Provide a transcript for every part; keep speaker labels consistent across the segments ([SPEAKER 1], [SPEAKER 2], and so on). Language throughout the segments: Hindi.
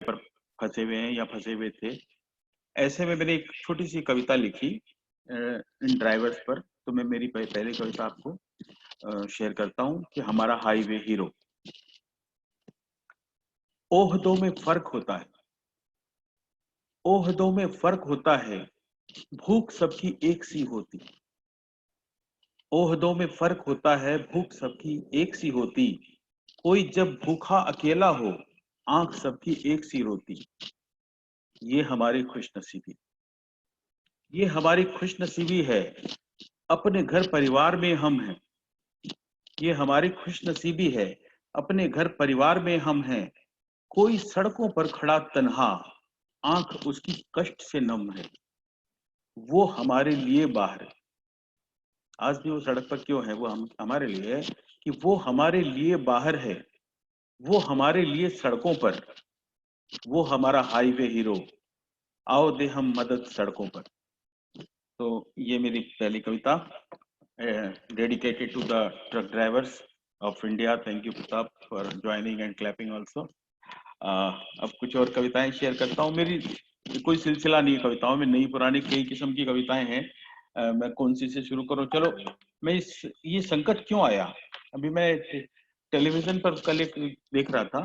[SPEAKER 1] पर फंसे हुए हैं या फंसे हुए थे। ऐसे में मैंने एक छोटी सी कविता लिखी इन ड्राइवर्स पर। तो मैं मेरी पहली कविता आपको शेयर करता हूँ कि हमारा हाईवे हीरो। ओहदों में फर्क होता है, ओहदों में फर्क होता है, भूख सबकी एक सी होती। ओहदों में फर्क होता है, भूख सबकी एक सी होती। कोई जब भूखा अकेला हो, आंख सबकी एक सी रोती। ये हमारी खुशनसीबी, ये हमारी खुशनसीबी है, अपने घर परिवार में हम हैं। ये हमारी खुशनसीबी है, अपने घर परिवार में हम हैं। कोई सड़कों पर खड़ा तन्हा, आंख उसकी कष्ट से नम है। वो हमारे लिए बाहर है। आज भी वो सड़क पर क्यों है? वो हमारे लिए है कि वो हमारे लिए बाहर है, वो हमारे लिए सड़कों पर, वो हमारा हाईवे हीरो। आओ दे हम मदद सड़कों पर। तो ये मेरी पहली कविता, dedicated to the truck drivers of India. Thank you Pratap for joining and clapping also. अब कुछ और कविताएं शेयर करता हूँ। मेरी कोई सिलसिला नहीं है कविताओं में, नई पुरानी कई किस्म की कविताएं हैं। मैं कौन सी से शुरू करूं? चलो, ये संकट क्यों आया। अभी मैं टेलीविजन पर कल एक देख रहा था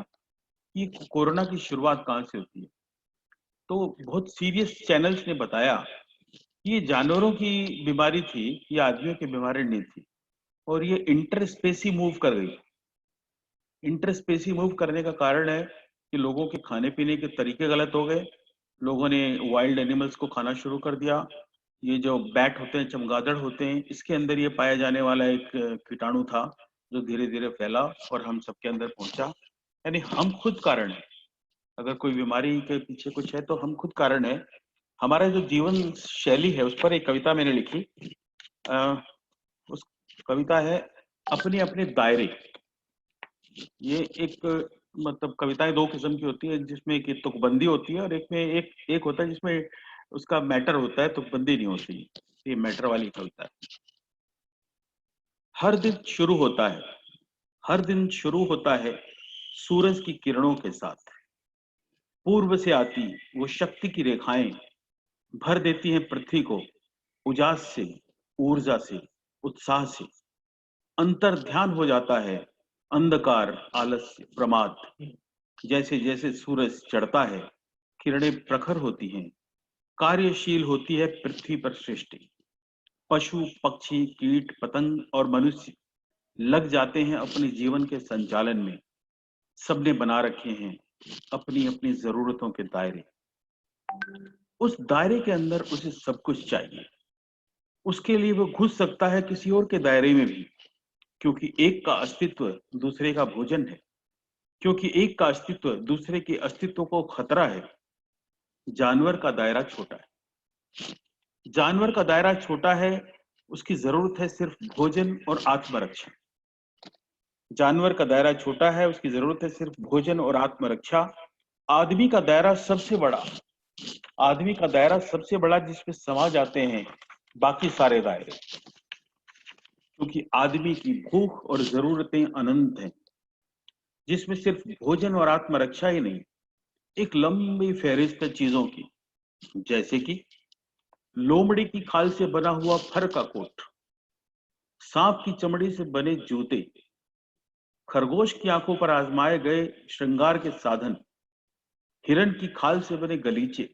[SPEAKER 1] कि कोरोना की शुरुआत कहाँ से होती है। तो बहुत सीरियस चैनल्स ने बताया कि ये जानवरों की बीमारी थी, ये आदमियों की बीमारी नहीं थी। और ये इंटरस्पेसी मूव कर गई। इंटरस्पेसी मूव करने का कारण है कि लोगों के खाने पीने के तरीके गलत हो गए। लोगों ने वाइल्ड एनिमल्स को खाना शुरू कर दिया। ये जो बैट होते हैं, चमगादड़ होते हैं, इसके अंदर ये पाया जाने वाला एक कीटाणु था जो धीरे धीरे फैला और हम सबके अंदर पहुंचा। यानी हम खुद कारण है। अगर कोई बीमारी के पीछे कुछ है तो हम खुद कारण है। हमारा जो जीवन शैली है उस पर एक कविता मैंने लिखी। उस कविता है अपने अपने दायरे। ये एक मतलब कविताएं दो किस्म की होती है, जिसमें एक तुकबंदी होती है और एक में एक होता है जिसमें उसका मैटर होता है, तुकबंदी नहीं होती। ये मैटर वाली कविता है। हर दिन शुरू होता है, हर दिन शुरू होता है सूरज की किरणों के साथ। पूर्व से आती वो शक्ति की रेखाएं भर देती हैं पृथ्वी को उजास से, ऊर्जा से, उत्साह से। अंतर ध्यान हो जाता है अंधकार, आलस्य, प्रमाद। जैसे जैसे सूरज चढ़ता है, किरणें प्रखर होती हैं, कार्यशील होती है पृथ्वी पर सृष्टि। पशु, पक्षी, कीट, पतंग और मनुष्य लग जाते हैं अपने जीवन के संचालन में। सबने बना रखे हैं अपनी अपनी जरूरतों के दायरे। उस दायरे के अंदर उसे सब कुछ चाहिए। उसके लिए वो घुस सकता है किसी और के दायरे में भी, क्योंकि एक का अस्तित्व दूसरे का भोजन है। क्योंकि एक का अस्तित्व दूसरे के अस्तित्व को खतरा है। जानवर का दायरा छोटा है, जानवर का दायरा छोटा है। उसकी जरूरत है सिर्फ भोजन और आत्मरक्षा। जानवर का दायरा छोटा है, उसकी जरूरत है सिर्फ भोजन और आत्मरक्षा। आदमी का दायरा सबसे बड़ा, आदमी का दायरा सबसे बड़ा जिसमें समा जाते हैं बाकी सारे दायरे। क्योंकि आदमी की भूख और जरूरतें अनंत हैं, जिसमें सिर्फ भोजन और आत्मरक्षा ही नहीं, एक लंबी फहरिस्त है चीजों की। जैसे कि लोमड़ी की खाल से बना हुआ फर का कोट, सांप की चमड़ी से बने जूते, खरगोश की आंखों पर आजमाए गए श्रृंगार के साधन, हिरण की खाल से बने गलीचे,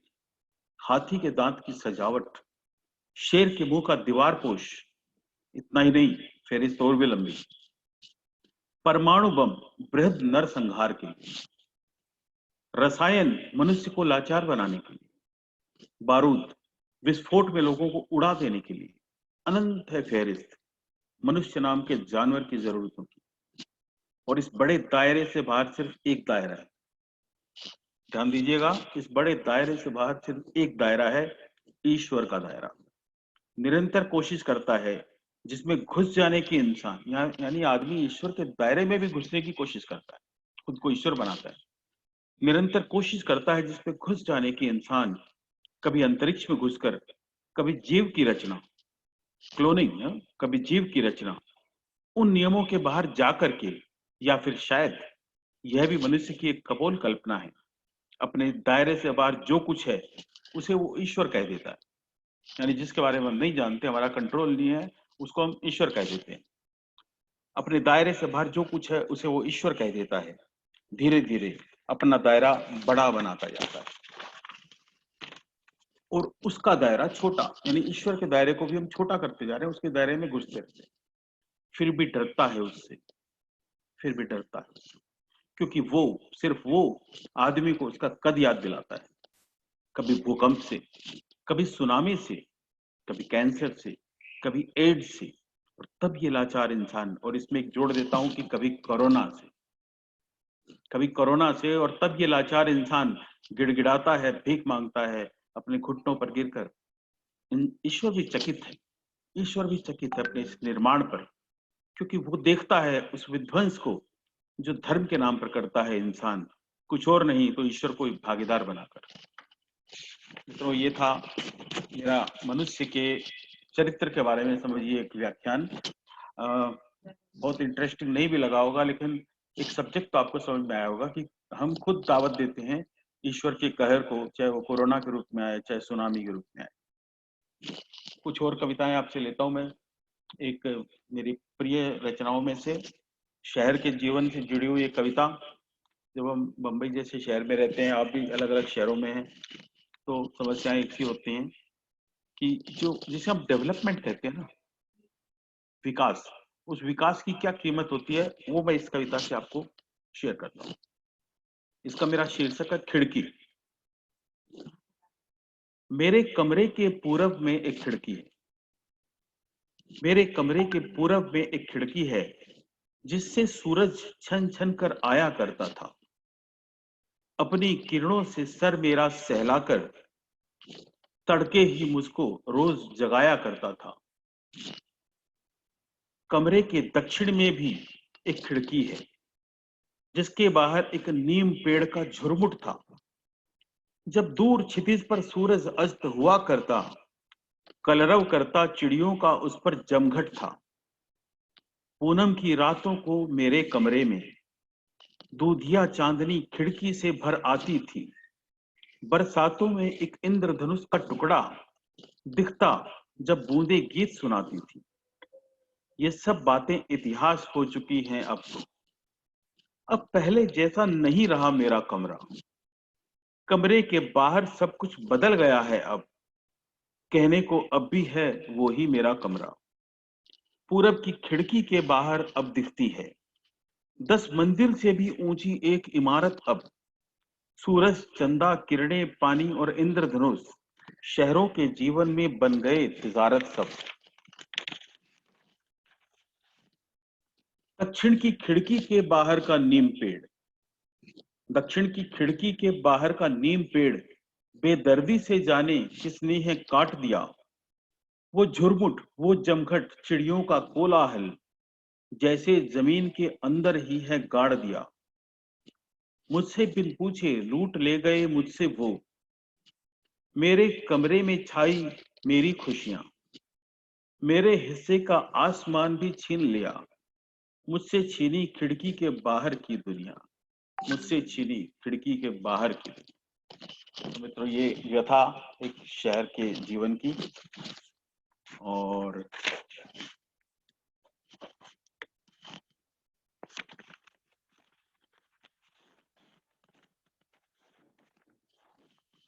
[SPEAKER 1] हाथी के दांत की सजावट, शेर के मुंह का दीवार पोश। इतना ही नहीं, फेरिस्त और भी लंबी। परमाणु बम बृहद नरसंहार के लिए, रसायन मनुष्य को लाचार बनाने के लिए, बारूद विस्फोट में लोगों को उड़ा देने के लिए। अनंत है फेरिस्त मनुष्य नाम के जानवर की जरूरतों की। और इस बड़े दायरे से बाहर सिर्फ एक दायरा है। ध्यान दीजिएगा, इस बड़े दायरे से बाहर सिर्फ एक दायरा है, ईश्वर का दायरा। निरंतर कोशिश करता है जिसमें घुस जाने की इंसान यानी आदमी ईश्वर के दायरे में भी घुसने की कोशिश करता है, खुद को ईश्वर बनाता है। निरंतर कोशिश करता है जिसमें घुस जाने की इंसान, कभी अंतरिक्ष में घुसकर, कभी जीव की रचना, क्लोनिंग, कभी जीव की रचना, उन नियमों के बाहर जाकर के, या फिर शायद यह भी मनुष्य की एक कपोल कल्पना है। अपने दायरे से बाहर जो कुछ है उसे वो ईश्वर कह देता है। यानी जिसके बारे में हम नहीं जानते, हमारा कंट्रोल नहीं है, उसको हम ईश्वर कह देते हैं। अपने दायरे से बाहर जो कुछ है उसे वो ईश्वर कह देता है। धीरे धीरे अपना दायरा बड़ा बनाता जाता है और उसका दायरा छोटा, यानी ईश्वर के दायरे को भी हम छोटा करते जा रहे हैं, उसके दायरे में घुसते रहते हैं। फिर भी डरता है उससे, फिर भी डरता है, क्योंकि वो सिर्फ वो आदमी को उसका कद याद दिलाता है। कभी भूकंप से, कभी सुनामी से, कभी कैंसर से, कभी एड्स से, और तब ये लाचार इंसान, और इसमें एक जोड़ देता हूं कि कभी कोरोना से, कभी कोरोना से, और तब ये लाचार इंसान गिड़गिड़ाता है, भीख मांगता है अपने घुटनों पर गिरकर। ईश्वर भी चकित है, ईश्वर भी चकित है अपने इस निर्माण पर, क्योंकि वो देखता है उस विध्वंस को जो धर्म के नाम पर करता है इंसान, कुछ और नहीं तो ईश्वर को भागीदार बनाकर। तो ये था मेरा मनुष्य के चरित्र के बारे में समझिए एक व्याख्यान। बहुत इंटरेस्टिंग नहीं भी लगा होगा, लेकिन एक सब्जेक्ट तो आपको समझ में आया होगा कि हम खुद दावत देते हैं ईश्वर के कहर को, चाहे वो कोरोना के रूप में आए, चाहे सुनामी के रूप में आए। कुछ और कविताएं आपसे लेता हूं मैं। एक मेरी प्रिय रचनाओं में से शहर के जीवन से जुड़ी हुई एक कविता। जब हम बंबई जैसे शहर में रहते हैं, आप भी अलग अलग शहरों में हैं, तो समस्याएं एक सी होती हैं कि जो जिसे हम डेवलपमेंट कहते हैं ना, विकास, उस विकास की क्या कीमत होती है, वो मैं इस कविता से आपको शेयर करता हूँ। इसका मेरा शीर्षक है खिड़की। मेरे कमरे के पूरब में एक खिड़की है, मेरे कमरे के पूरब में एक खिड़की है, जिससे सूरज छन छन कर आया करता था। अपनी किरणों से सर मेरा सहलाकर तड़के ही मुझको रोज जगाया करता था। कमरे के दक्षिण में भी एक खिड़की है, जिसके बाहर एक नीम पेड़ का झुरमुट था। जब दूर क्षितिज पर सूरज अस्त हुआ करता, कलरव करता चिड़ियों का उस पर जमघट था। पूनम की रातों को मेरे कमरे में दूधिया चांदनी खिड़की से भर आती थी। बरसातों में एक इंद्रधनुष का टुकड़ा दिखता जब बूंदे गीत सुनाती थी। ये सब बातें इतिहास हो चुकी हैं अब तो। अब पहले जैसा नहीं रहा मेरा कमरा। कमरे के बाहर सब कुछ बदल गया है अब। कहने को अब भी है वो ही मेरा कमरा। पूरब की खिड़की के बाहर अब दिखती है 10 मंजिल से भी ऊंची एक इमारत अब। सूरज, चंदा, किरणें, पानी और इंद्रधनुष शहरों के जीवन में बन गए तिजारत सब। दक्षिण की खिड़की के बाहर का नीम पेड़, दक्षिण की खिड़की के बाहर का नीम पेड़ बेदर्दी से जाने किसने है काट दिया। वो झुरमुट, वो जमघट, चिड़ियों का कोलाहल जैसे जमीन के अंदर ही है गाड़ दिया। मुझसे बिन पूछे लूट ले गए मुझसे वो, मेरे कमरे में छाई मेरी खुशियां। मेरे हिस्से का आसमान भी छीन लिया, मुझसे छीनी खिड़की के बाहर की दुनिया, मुझसे छीनी खिड़की के बाहर की दुनिया। तो मित्रों, ये व्यथा एक शहर के जीवन की। और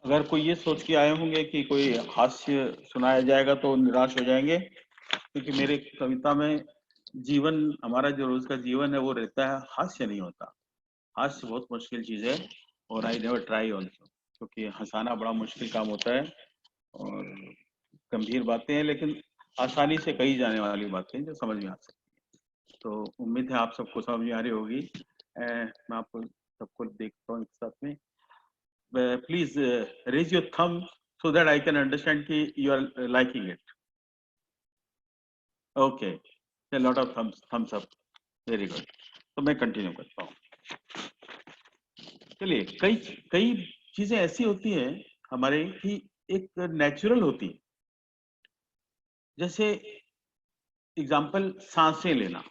[SPEAKER 1] अगर कोई ये सोच के आए होंगे कि कोई हास्य सुनाया जाएगा तो निराश हो जाएंगे, क्योंकि मेरे कविता में जीवन, हमारा जो रोज का जीवन है वो रहता है, हास्य नहीं होता। हास्य बहुत मुश्किल चीज है, और आई नेवर ट्राई ऑल्सो, क्योंकि हंसाना बड़ा मुश्किल काम होता है और गंभीर बातें हैं, लेकिन आसानी से कही जाने वाली बातें जो समझ में आ सकती है। तो उम्मीद है आप सबको समझ में आ रही होगी। मैं आपको सबको देखता हूँ एक साथ में। Please raise your thumb so that I can understand कि you are liking it. Okay, a lot of thumbs up. Very good. तो मैं कंटिन्यू करता हूँ। चलिए, कई कई चीजें ऐसी होती हैं हमारे कि एक नेचुरल होती है। जैसे एग्जाम्पल, सांसें लेना।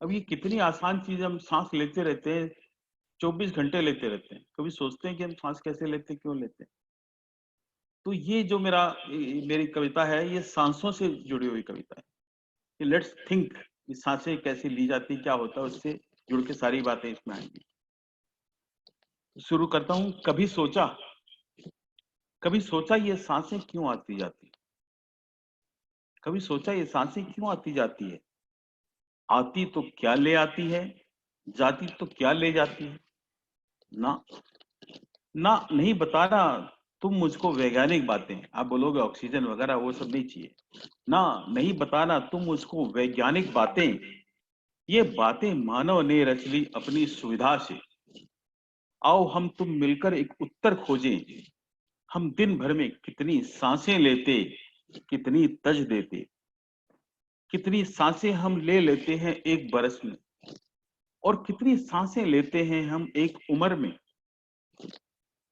[SPEAKER 1] अब ये कितनी आसान चीज, हम सांस लेते रहते हैं 24 घंटे लेते रहते हैं। कभी सोचते हैं कि हम सांस कैसे लेते हैं, क्यों लेते हैं? तो ये जो मेरी कविता है, ये सांसों से जुड़ी हुई कविता है कि लेट्स थिंक कि सांसें कैसे ली जाती, क्या होता है, उससे जुड़ के सारी बातें इसमें आएंगी। शुरू करता हूं। कभी सोचा ये सांसें क्यों आती जाती, कभी सोचा ये सांसें क्यों आती जाती है, आती तो क्या ले आती है, जाती तो क्या ले जाती है। ना ना नहीं बताना तुम मुझको वैज्ञानिक बातें, आप बोलोगे ऑक्सीजन वगैरह वो सब नहीं चाहिए। ना नहीं बताना तुम मुझको वैज्ञानिक बातें, ये बातें मानव ने रच ली अपनी सुविधा से। आओ हम तुम मिलकर एक उत्तर खोजें, हम दिन भर में कितनी सांसें लेते, कितनी तज देते, कितनी सांसें हम ले लेते हैं एक बरस में, और कितनी सांसें लेते हैं हम एक उम्र में।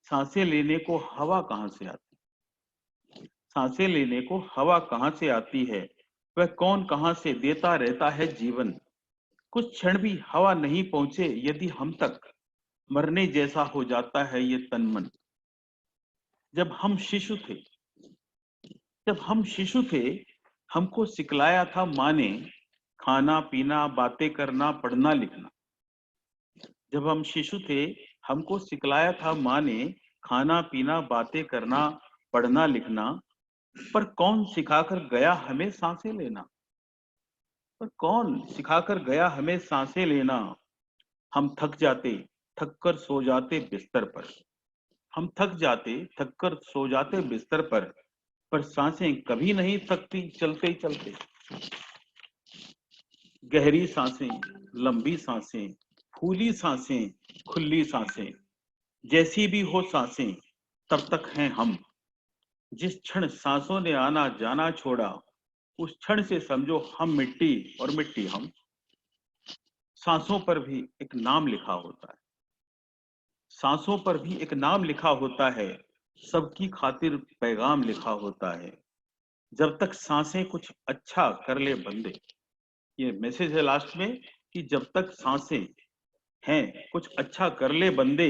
[SPEAKER 1] सांसें लेने को हवा कहाँ से आती, सांसें लेने को हवा कहाँ से आती है, वह कौन कहाँ से देता रहता है जीवन। कुछ क्षण भी हवा नहीं पहुंचे यदि हम तक, मरने जैसा हो जाता है ये तन मन। जब हम शिशु थे, जब हम शिशु थे, हमको सिखलाया था माँ ने, खाना पीना बातें करना पढ़ना लिखना। जब हम शिशु थे, हमको सिखलाया था माँ ने, खाना पीना बातें करना पढ़ना लिखना। पर कौन सिखाकर गया हमें सांसें लेना, पर कौन सिखाकर गया हमें सांसें लेना। हम थक जाते, थक कर सो जाते बिस्तर पर, हम थक जाते, थक कर सो जाते बिस्तर पर सांसें कभी नहीं थकती चलते ही चलते। गहरी सांसें, लंबी सांसें, फूली सांसें, खुली सांसें, जैसी भी हो सांसें तब तक हैं हम। जिस क्षण सांसों ने आना जाना छोड़ा, उस क्षण से समझो हम मिट्टी और मिट्टी हम। सांसों पर भी एक नाम लिखा होता है, सांसों पर भी एक नाम लिखा होता है, सबकी खातिर पैगाम लिखा होता है। जब तक सांसें कुछ अच्छा कर ले बंदे, ये मैसेज है लास्ट में कि जब तक सांसें हैं कुछ अच्छा कर ले बंदे।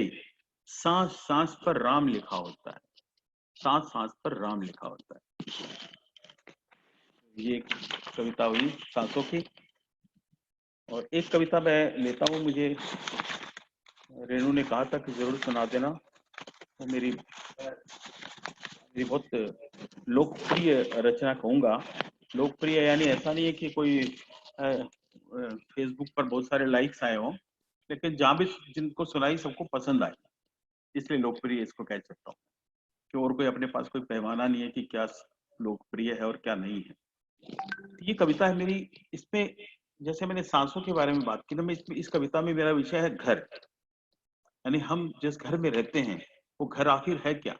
[SPEAKER 1] सांस सांस पर राम लिखा होता है, सांस सांस पर राम लिखा होता है। ये एक कविता हुई सांसों की। और एक कविता मैं लेता हूँ, मुझे रेणु ने कहा था कि जरूर सुना देना। तो मेरी बहुत लोकप्रिय रचना कहूंगा। लोकप्रिय यानी ऐसा नहीं है कि कोई फेसबुक पर बहुत सारे लाइक्स आए हों, लेकिन जहां भी जिनको सुनाई सबको पसंद आई, इसलिए लोकप्रिय इसको कह सकता हूँ। कि और कोई अपने पास कोई पैमाना नहीं है कि क्या लोकप्रिय है और क्या नहीं है। ये कविता है मेरी। इसमें जैसे मैंने सांसों के बारे में बात की ना, मैं इस कविता में मेरा विषय है घर। यानी हम जिस घर में रहते हैं वो घर आखिर है क्या,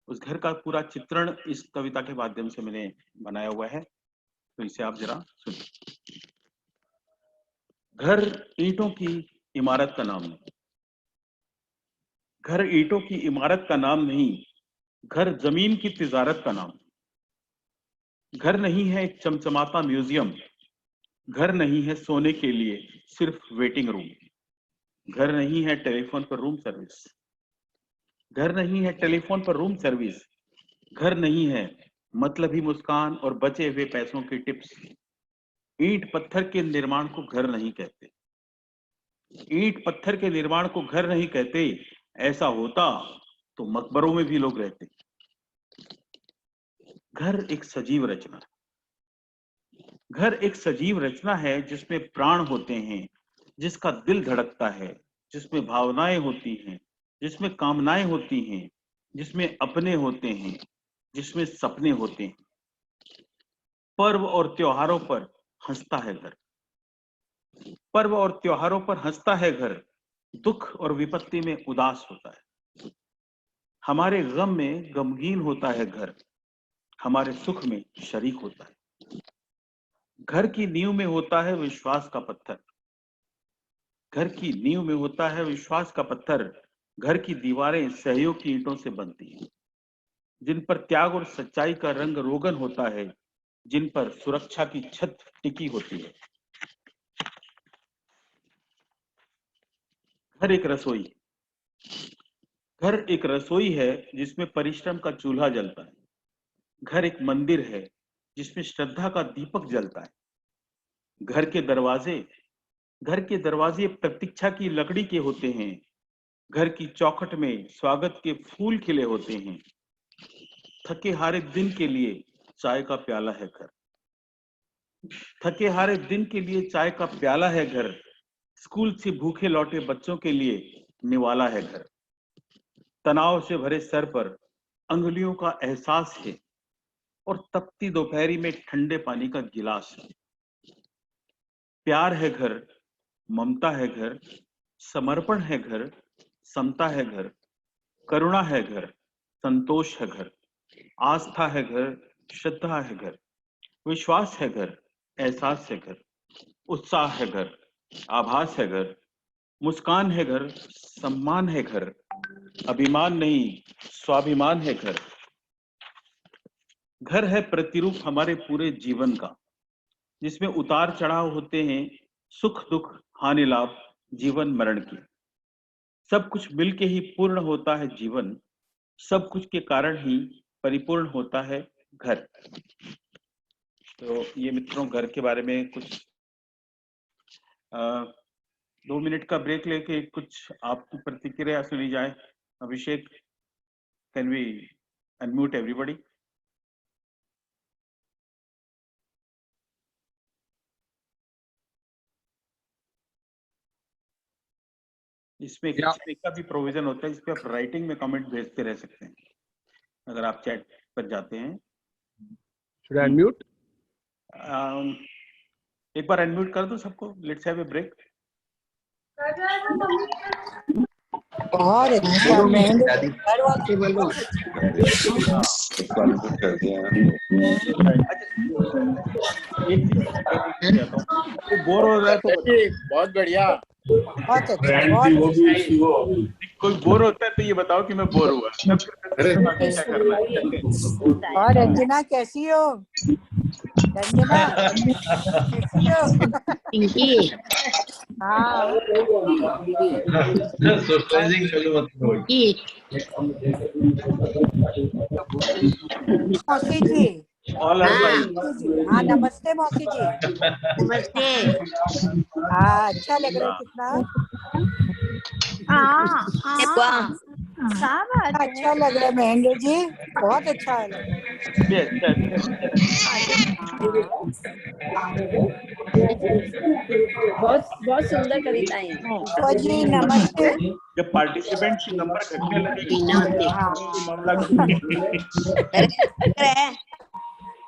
[SPEAKER 1] उस घर का पूरा चित्रण इस कविता के माध्यम से मैंने बनाया हुआ है। तो इसे आप जरा सुनिए। घर ईंटों की इमारत का नाम नहीं, घर ईंटों की इमारत का नाम नहीं, घर जमीन की तिजारत का नाम। घर नहीं है एक चमचमाता म्यूजियम, घर नहीं है सोने के लिए सिर्फ वेटिंग रूम। घर नहीं है टेलीफोन पर रूम सर्विस, घर नहीं है टेलीफोन पर रूम सर्विस। घर नहीं है मतलबी मुस्कान और बचे हुए पैसों की टिप्स। ईंट पत्थर के निर्माण को घर नहीं कहते, ईंट पत्थर के निर्माण को घर नहीं कहते। ऐसा होता तो मकबरों में भी लोग रहते। घर एक सजीव रचना है, घर एक सजीव रचना है जिसमें प्राण होते हैं, जिसका दिल धड़कता है, जिसमें भावनाएं होती हैं, जिसमें कामनाएं होती हैं, जिसमें अपने होते हैं, जिसमें सपने होते हैं। पर्व और त्योहारों पर हंसता है घर, पर्व और त्योहारों पर हंसता है घर, दुख और विपत्ति में उदास होता है। हमारे गम में गमगीन होता है घर, हमारे सुख में शरीक होता है। घर की नींव में होता है विश्वास का पत्थर, घर की नींव में होता है विश्वास का पत्थर। घर की दीवारें सहयोग की ईंटों से बनती हैं, जिन पर त्याग और सच्चाई का रंग रोगन होता है, जिन पर सुरक्षा की छत टिकी होती है। घर एक रसोई, घर एक रसोई है जिसमें परिश्रम का चूल्हा जलता है। घर एक मंदिर है जिसमें श्रद्धा का दीपक जलता है। घर के दरवाजे, घर के दरवाजे प्रतीक्षा की लकड़ी के होते हैं। घर की चौखट में स्वागत के फूल खिले होते हैं। थके हारे दिन के लिए चाय का प्याला है घर। थके हारे दिन के लिए चाय का प्याला है घर। स्कूल से भूखे लौटे बच्चों के लिए निवाला है घर। तनाव से भरे सर पर अंगुलियों का एहसास है और तपती दोपहरी में ठंडे पानी का गिलास है। प्यार है घर, ममता है घर, समर्पण है घर, समता है घर, करुणा है घर, संतोष है घर, आस्था है घर, श्रद्धा है घर, विश्वास है घर, एहसास है घर, उत्साह है घर, आभास है घर, मुस्कान है घर, सम्मान है घर, अभिमान नहीं स्वाभिमान है घर। घर है प्रतिरूप हमारे पूरे जीवन का, जिसमें उतार चढ़ाव होते हैं, सुख दुख हानि लाभ जीवन मरण की। सब कुछ मिलके ही पूर्ण होता है जीवन, सब कुछ के कारण ही परिपूर्ण होता है घर। तो ये मित्रों घर के बारे में कुछ 2 मिनट का ब्रेक लेके कुछ आपकी प्रतिक्रिया सुनी जाए। अभिषेक, कैन वी अनम्यूट एवरीबॉडी? इसमें का भी प्रोविजन होता है, इस पे आप राइटिंग में कमेंट भेजते रह सकते हैं अगर आप चैट पर जाते हैं।
[SPEAKER 2] Should I unmute?
[SPEAKER 1] एक बार अनम्यूट कर दो सबको। Let's have a break.
[SPEAKER 3] बहुत अच्छा महेंद्र
[SPEAKER 4] कर दिया।
[SPEAKER 1] बोर हो रहा है तो
[SPEAKER 2] बहुत बढ़िया।
[SPEAKER 3] बहुत अच्छा, बहुत
[SPEAKER 1] कोई बोर होता है तो ये बताओ कि मैं बोर हुआ। क्या करना है?
[SPEAKER 3] और रंजना कैसी हो? रंजना कैसी हो?
[SPEAKER 5] पिंकी
[SPEAKER 3] हाँ
[SPEAKER 4] सोशलाइजिंग चालू मत करो।
[SPEAKER 3] मौसी जी।
[SPEAKER 1] All are fine.
[SPEAKER 3] हाँ नमस्ते मौसी जी।
[SPEAKER 5] नमस्ते।
[SPEAKER 3] हाँ अच्छा लग रहा है कितना। अच्छा लग रहा है महेंद्र जी, बहुत अच्छा लग रहा है।
[SPEAKER 5] बहुत बहुत सुंदर कविताएं।
[SPEAKER 3] पुष्पा जी नमस्ते।
[SPEAKER 1] जब पार्टिसिपेंट की नंबर घटने लगे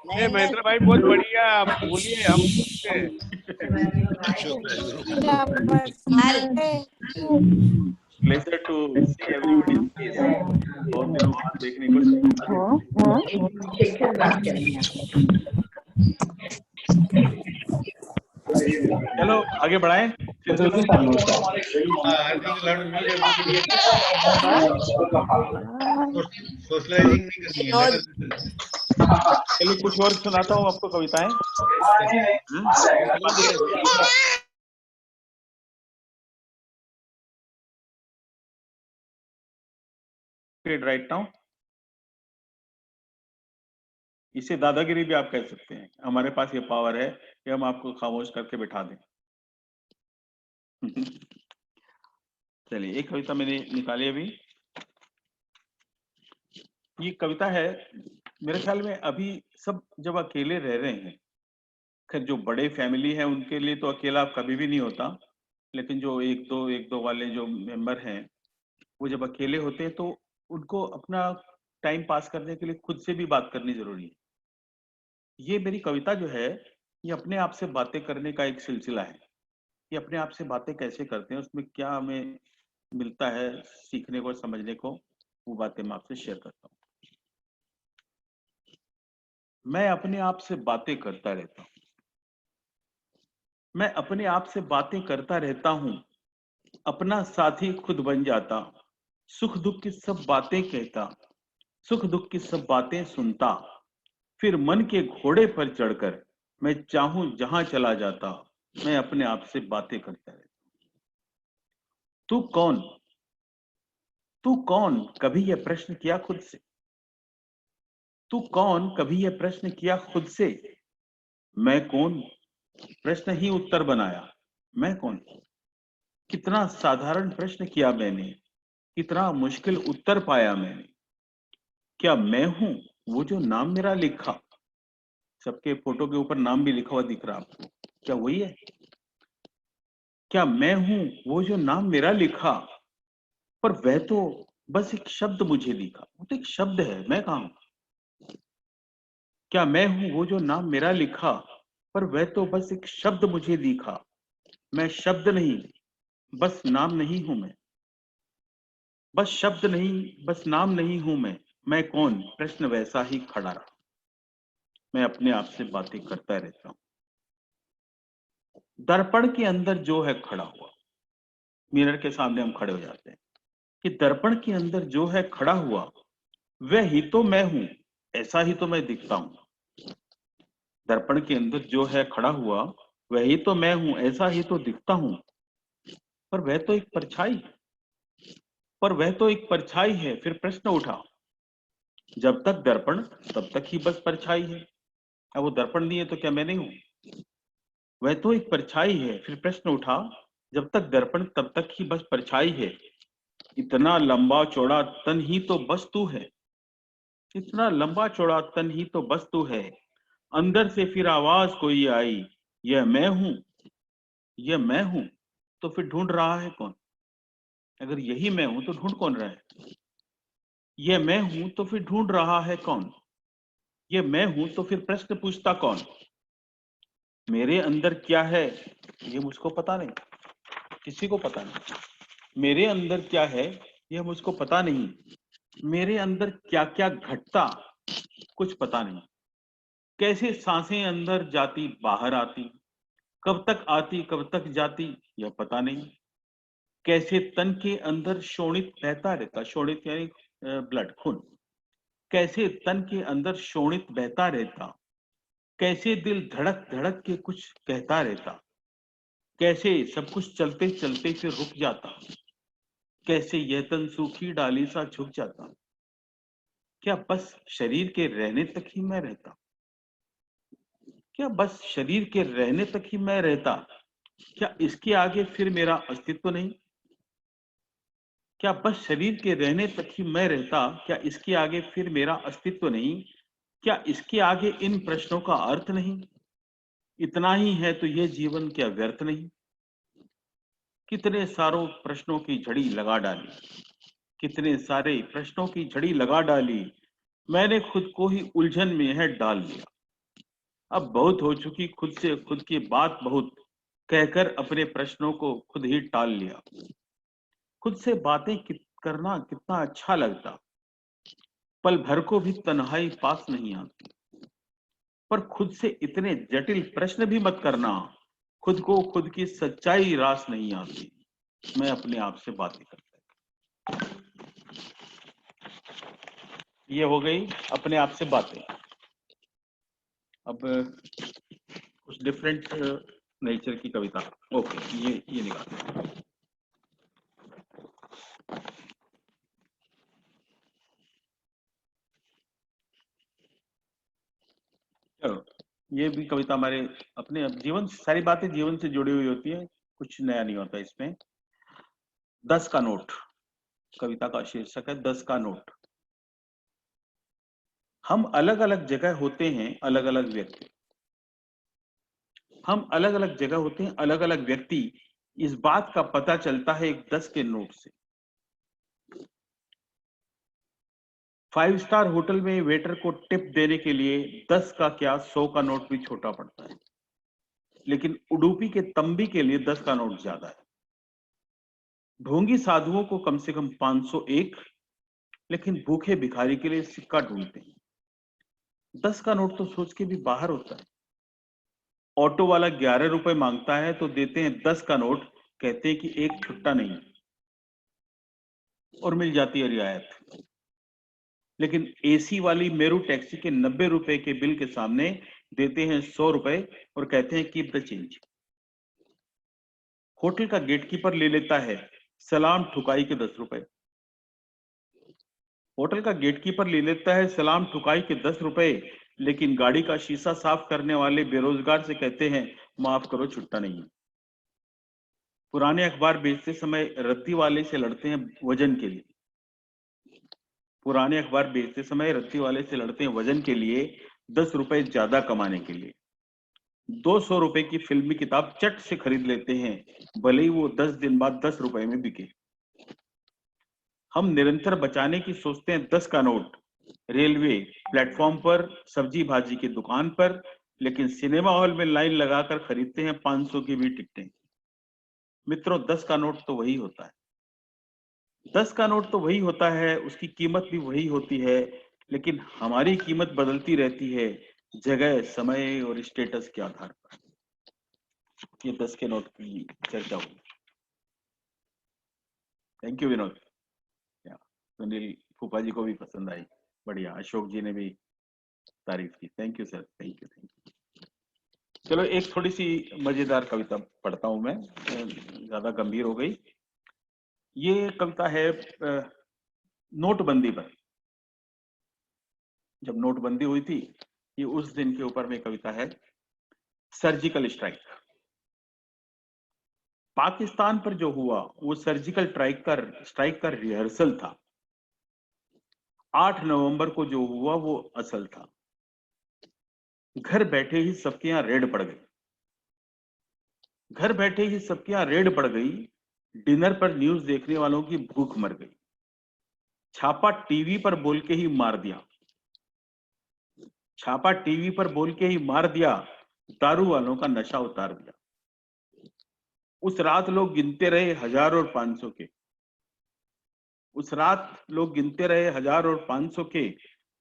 [SPEAKER 2] नहीं महेंद्र भाई बहुत बढ़िया, आप बोलिए हम
[SPEAKER 1] Pleasure to see everybody's face. बहुत दिनों बाद देखने को चलो आगे बढ़ाएं।
[SPEAKER 4] सोशलाइजिंग नहीं करनी है।
[SPEAKER 1] चलिए कुछ और सुनाता हूँ आपको कविताएं। राइट नाउ इसे दादागिरी भी आप कह सकते हैं। हमारे पास ये पावर है कि हम आपको खामोश करके बिठा दें। चलिए एक कविता मैंने निकाली अभी। ये कविता है, मेरे ख्याल में अभी सब जब अकेले रह रहे हैं, खैर जो बड़े फैमिली है उनके लिए तो अकेला कभी भी नहीं होता, लेकिन जो एक दो वाले जो मेंबर हैं वो जब अकेले होते हैं तो उनको अपना टाइम पास करने के लिए खुद से भी बात करनी जरूरी है। ये मेरी कविता जो है ये अपने आप से बातें करने का एक सिलसिला है। ये अपने आप से बातें कैसे करते हैं, उसमें क्या हमें मिलता है सीखने को समझने को, वो बातें मैं आपसे शेयर करता हूँ। मैं अपने आप से बातें करता रहता हूँ, मैं अपने आप से बातें करता रहता हूँ, अपना साथी खुद बन जाता, सुख दुख की सब बातें कहता, सुख दुख की सब बातें सुनता, फिर मन के घोड़े पर चढ़कर मैं चाहूं जहां चला जाता, मैं अपने आप से बातें करता रहता। तू कौन कभी यह प्रश्न किया खुद से? तू कौन कभी यह प्रश्न किया खुद से? मैं कौन प्रश्न ही उत्तर बनाया, मैं कौन? कितना साधारण प्रश्न किया मैंने, कितना मुश्किल उत्तर पाया मैंने। क्या मैं हूं वो जो नाम मेरा लिखा? सबके फोटो के ऊपर नाम भी लिखा हुआ दिख रहा आपको, क्या वही है? क्या मैं हूं वो जो नाम मेरा लिखा, पर वह तो बस एक शब्द मुझे दिखा। वो तो एक शब्द है, मैं कहां हूं? क्या मैं हूं वो जो नाम मेरा लिखा, पर वह तो बस एक शब्द मुझे दिखा। मैं शब्द नहीं, बस नाम नहीं हूं मैं। बस शब्द नहीं, बस नाम नहीं हूं मैं कौन? प्रश्न वैसा ही खड़ा रहा। मैं अपने आप से बातें करता रहता हूं। दर्पण के अंदर जो है खड़ा हुआ, मिरर के सामने हम खड़े हो जाते हैं कि दर्पण के अंदर जो है खड़ा हुआ, वह ही तो मैं हूं, ऐसा ही तो मैं दिखता हूं। दर्पण के अंदर जो है खड़ा हुआ, वही तो मैं हूं, ऐसा ही तो दिखता हूं। पर वह तो एक परछाई है। फिर प्रश्न उठा, जब तक दर्पण तब तक ही बस परछाई है। अब वो दर्पण नहीं है तो क्या मैं नहीं हूं? वह तो एक परछाई है। फिर प्रश्न उठा, जब तक दर्पण तब तक ही बस परछाई है। इतना लंबा चौड़ा तन ही तो बस तू है। इतना लंबा चौड़ा तन ही तो बस तू है। अंदर से फिर आवाज कोई आई, यह मैं हूं, यह मैं हूं। तो फिर ढूंढ रहा है कौन? अगर यही मैं हूं तो ढूंढ कौन रहा है? यह मैं हूं तो फिर ढूंढ रहा है कौन? यह मैं हूं तो फिर प्रश्न पूछता कौन? मेरे अंदर क्या है ये मुझको पता नहीं, किसी को पता नहीं। मेरे अंदर क्या है यह मुझको पता नहीं। मेरे अंदर क्या क्या घटता कुछ पता नहीं। कैसे सांसें अंदर जाती बाहर आती, कब तक आती कब तक जाती यह पता नहीं। कैसे तन के अंदर शोणित बहता रहता, शोणित यानी ब्लड, खून। कैसे तन के अंदर शोणित बहता रहता। कैसे दिल धड़क धड़क के कुछ कहता रहता। कैसे सब कुछ चलते चलते फिर रुक जाता। कैसे यह तन सूखी डाली सा झुक जाता। क्या बस शरीर के रहने तक ही मैं रहता? क्या बस शरीर के रहने तक ही मैं रहता? क्या इसके आगे फिर मेरा अस्तित्व नहीं? क्या बस शरीर के रहने तक ही मैं रहता? क्या इसके आगे फिर मेरा अस्तित्व नहीं? क्या इसके आगे इन प्रश्नों का अर्थ नहीं? इतना ही है तो यह जीवन क्या व्यर्थ नहीं? कितने सारों प्रश्नों की झड़ी लगा डाली, कितने सारे प्रश्नों की झड़ी लगा डाली। मैंने खुद को ही उलझन में है डाल लिया। अब बहुत हो चुकी खुद से खुद की बात, बहुत कहकर अपने प्रश्नों को खुद ही टाल लिया। खुद से बातें करना कितना अच्छा लगता, पल भर को भी तन्हाई पास नहीं आती। पर खुद से इतने जटिल प्रश्न भी मत करना, खुद को खुद की सच्चाई रास नहीं आती। मैं अपने आप से बातें करता हूं। ये हो गई अपने आप से बातें। अब कुछ डिफरेंट नेचर की कविता। ओके, ये निकाल। चलो, ये भी कविता हमारे अपने जीवन, सारी बातें जीवन से जुड़ी हुई होती है, कुछ नया नहीं होता इसमें। 10 का नोट, कविता का शीर्षक है 10 का नोट। हम अलग अलग जगह होते हैं, अलग अलग व्यक्ति। हम अलग अलग जगह होते हैं, अलग अलग व्यक्ति। इस बात का पता चलता है एक 10 के नोट से। 5 स्टार होटल में वेटर को टिप देने के लिए 10 का क्या 100 का नोट भी छोटा पड़ता है, लेकिन उडुपी के तंबी के लिए 10 का नोट ज्यादा है। ढोंगी साधुओं को कम से कम 501, लेकिन भूखे भिखारी के लिए सिक्का ढूंढते हैं। 10 का नोट तो सोच के भी बाहर होता है। ऑटो वाला 11 रुपए मांगता है तो देते हैं 10 का नोट, कहते हैं कि एक छुट्टा नहीं, और मिल जाती है रियायत। लेकिन एसी वाली मेरू टैक्सी के 90 रुपए के बिल के सामने देते हैं 100 रुपए और कहते हैं कीप द चेंज। होटल का गेटकीपर ले लेता है सलाम ठुकाई के 10 रुपए। होटल का गेटकीपर ले लेता है सलाम ठुकाई के 10 रुपए, लेकिन गाड़ी का शीशा साफ करने वाले बेरोजगार से कहते हैं माफ करो छुट्टा नहीं है। पुराने अखबार बेचते समय रद्दी वाले से लड़ते हैं वजन के लिए। पुराने अखबार बेचते समय रद्दी वाले से लड़ते हैं वजन के लिए, 10 रुपए ज्यादा कमाने के लिए। 200 रुपए की फिल्मी किताब चट से खरीद लेते हैं, भले ही वो 10 दिन बाद 10 रुपए में बिके। हम निरंतर बचाने की सोचते हैं 10 का नोट, रेलवे प्लेटफॉर्म पर, सब्जी भाजी की दुकान पर, लेकिन सिनेमा हॉल में लाइन लगाकर खरीदते हैं 500 की भी टिकटें। मित्रों, 10 का नोट तो वही होता है, 10 का नोट तो वही होता है, उसकी कीमत भी वही होती है, लेकिन हमारी कीमत बदलती रहती है जगह, समय और स्टेटस के आधार पर। ये 10 के नोट की चर्चा हुई। Thank you Vinod. सुनील फूफा जी को भी पसंद आई, बढ़िया। अशोक जी ने भी तारीफ की, thank you sir, thank you. चलो एक थोड़ी सी मजेदार कविता पढ़ता हूं मैं, ज्यादा गंभीर हो गई। ये कविता है नोटबंदी पर। जब नोटबंदी हुई थी, ये उस दिन के ऊपर में कविता है। सर्जिकल स्ट्राइक, पाकिस्तान पर जो हुआ वो सर्जिकल स्ट्राइक का रिहर्सल था। 8 नवंबर को जो हुआ वो असल था। घर बैठे ही सबके यहाँ रेड पड़ गई, घर बैठे ही सबके यहाँ रेड पड़ गई, डिनर पर न्यूज देखने वालों की भूख मर गई। छापा टीवी पर बोल के ही मार दिया, छापा टीवी पर बोल के ही मार दिया, दारू वालों का नशा उतार दिया। उस रात लोग गिनते रहे 1000 और 500 के, उस रात लोग गिनते रहे 1000 और 500 के,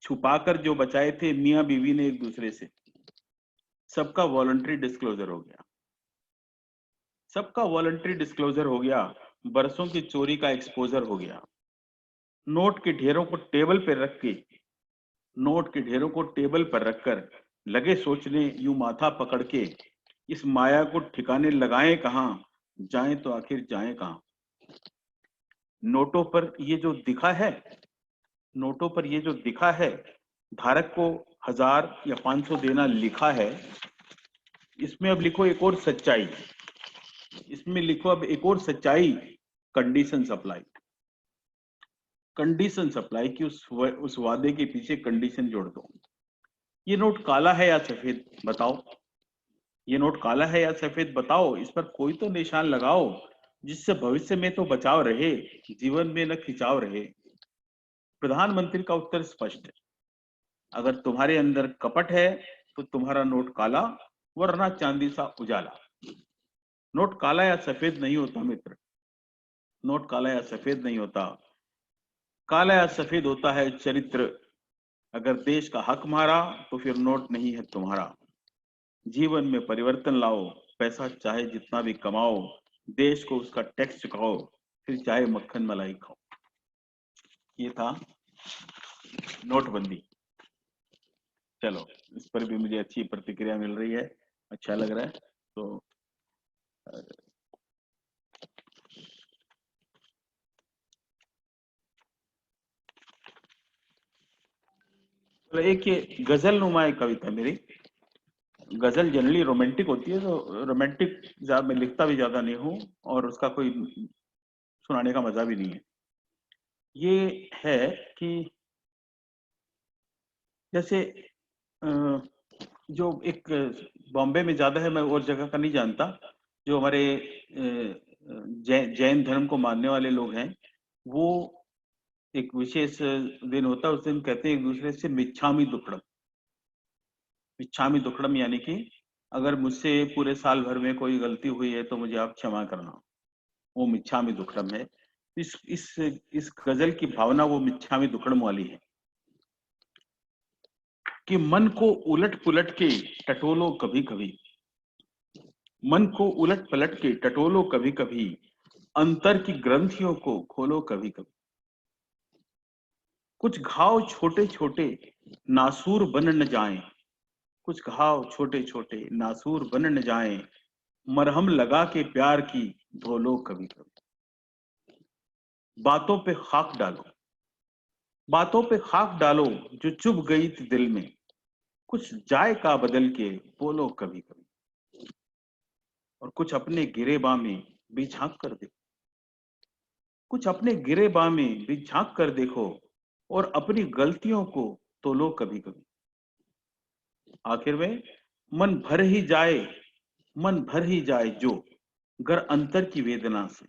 [SPEAKER 1] छुपाकर जो बचाए थे मियां बीवी ने एक दूसरे से। सबका वॉलंटरी डिस्क्लोजर हो गया, सबका वॉलंटरी डिस्क्लोजर हो गया, बरसों की चोरी का एक्सपोजर हो गया। नोट के ढेरों को टेबल पर रख के, नोट के ढेरों को टेबल पर रखकर लगे सोचने यूं माथा पकड़ के, इस माया को ठिकाने लगाएं कहां, जाएं तो आखिर जाएं कहां। नोटों पर ये जो दिखा है, नोटों पर ये जो दिखा है, धारक को 1000 या 500 देना लिखा है। इसमें अब लिखो एक और सच्चाई, इसमें लिखो अब एक और सच्चाई, कंडीशन सप्लाई। कंडीशन सप्लाई की उस वादे के पीछे कंडीशन जोड़ दो। ये नोट काला है या सफेद बताओ, ये नोट काला है या सफेद बताओ, इस पर कोई तो निशान लगाओ, जिससे भविष्य में तो बचाव रहे, जीवन में न खिंचाव रहे। प्रधानमंत्री का उत्तर स्पष्ट है, अगर तुम्हारे अंदर कपट है तो तुम्हारा नोट काला, वरना चांदी सा उजाला। नोट काला या सफेद नहीं होता मित्र, नोट काला या सफेद नहीं होता, काला या सफेद होता है चरित्र। अगर देश का हक मारा तो फिर नोट नहीं है तुम्हारा। जीवन में परिवर्तन लाओ, पैसा चाहे जितना भी कमाओ, देश को उसका टैक्स चुकाओ, फिर चाहे मक्खन मलाई खाओ। ये था नोटबंदी। चलो, इस पर भी मुझे अच्छी प्रतिक्रिया मिल रही है, अच्छा लग रहा है। तो एक ये गजल नुमा कविता मेरी। गजल जनरली रोमांटिक होती है, तो रोमांटिक मैं लिखता भी ज्यादा नहीं हूँ और उसका कोई सुनाने का मजा भी नहीं है। ये है कि जैसे जो एक बॉम्बे में ज्यादा है, मैं और जगह का नहीं जानता, जो हमारे जैन धर्म को मानने वाले लोग हैं, वो एक विशेष दिन होता है, उस दिन कहते हैं एक दूसरे से मिच्छामी दुक्कड़म। मिच्छामी दुक्कड़म यानी कि अगर मुझसे पूरे साल भर में कोई गलती हुई है तो मुझे आप क्षमा करना, वो मिच्छामी दुक्कड़म है। इस गजल की भावना वो मिच्छामी दुक्कड़म वाली है कि मन को उलट पुलट के टटोलो कभी कभी, मन को उलट पलट के टटोलो कभी कभी, अंतर की ग्रंथियों को खोलो कभी कभी। कुछ घाव छोटे छोटे नासूर बन न जाएं, कुछ घाव छोटे छोटे नासूर बन न जाएं, मरहम लगा के प्यार की धो लो कभी कभी। बातों पे खाक डालो, बातों पे खाक डालो जो चुभ गई थी दिल में, कुछ जायका बदल के बोलो कभी कभी, और कुछ अपने गिरेबां में भी झांक कर देखो, कुछ अपने गिरेबां में भी झांक कर देखो, और अपनी गलतियों को तोलो कभी कभी। आखिर में मन भर ही जाए, मन भर ही जाए जो घर अंतर की वेदना से,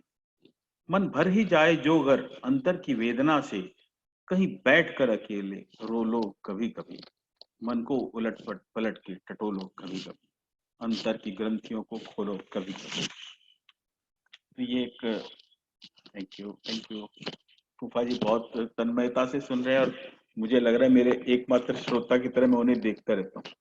[SPEAKER 1] मन भर ही जाए जो घर अंतर की वेदना से, कहीं बैठ कर अकेले रो लो कभी कभी, मन को उलट पलट के टटोलो कभी कभी, अंतर की ग्रंथियों को खोलो कभी कभी। तो ये एक, थैंक यू फूफा जी, बहुत तन्मयता से सुन रहे हैं, और मुझे लग रहा है मेरे एकमात्र श्रोता की तरह मैं उन्हें देखता रहता हूँ।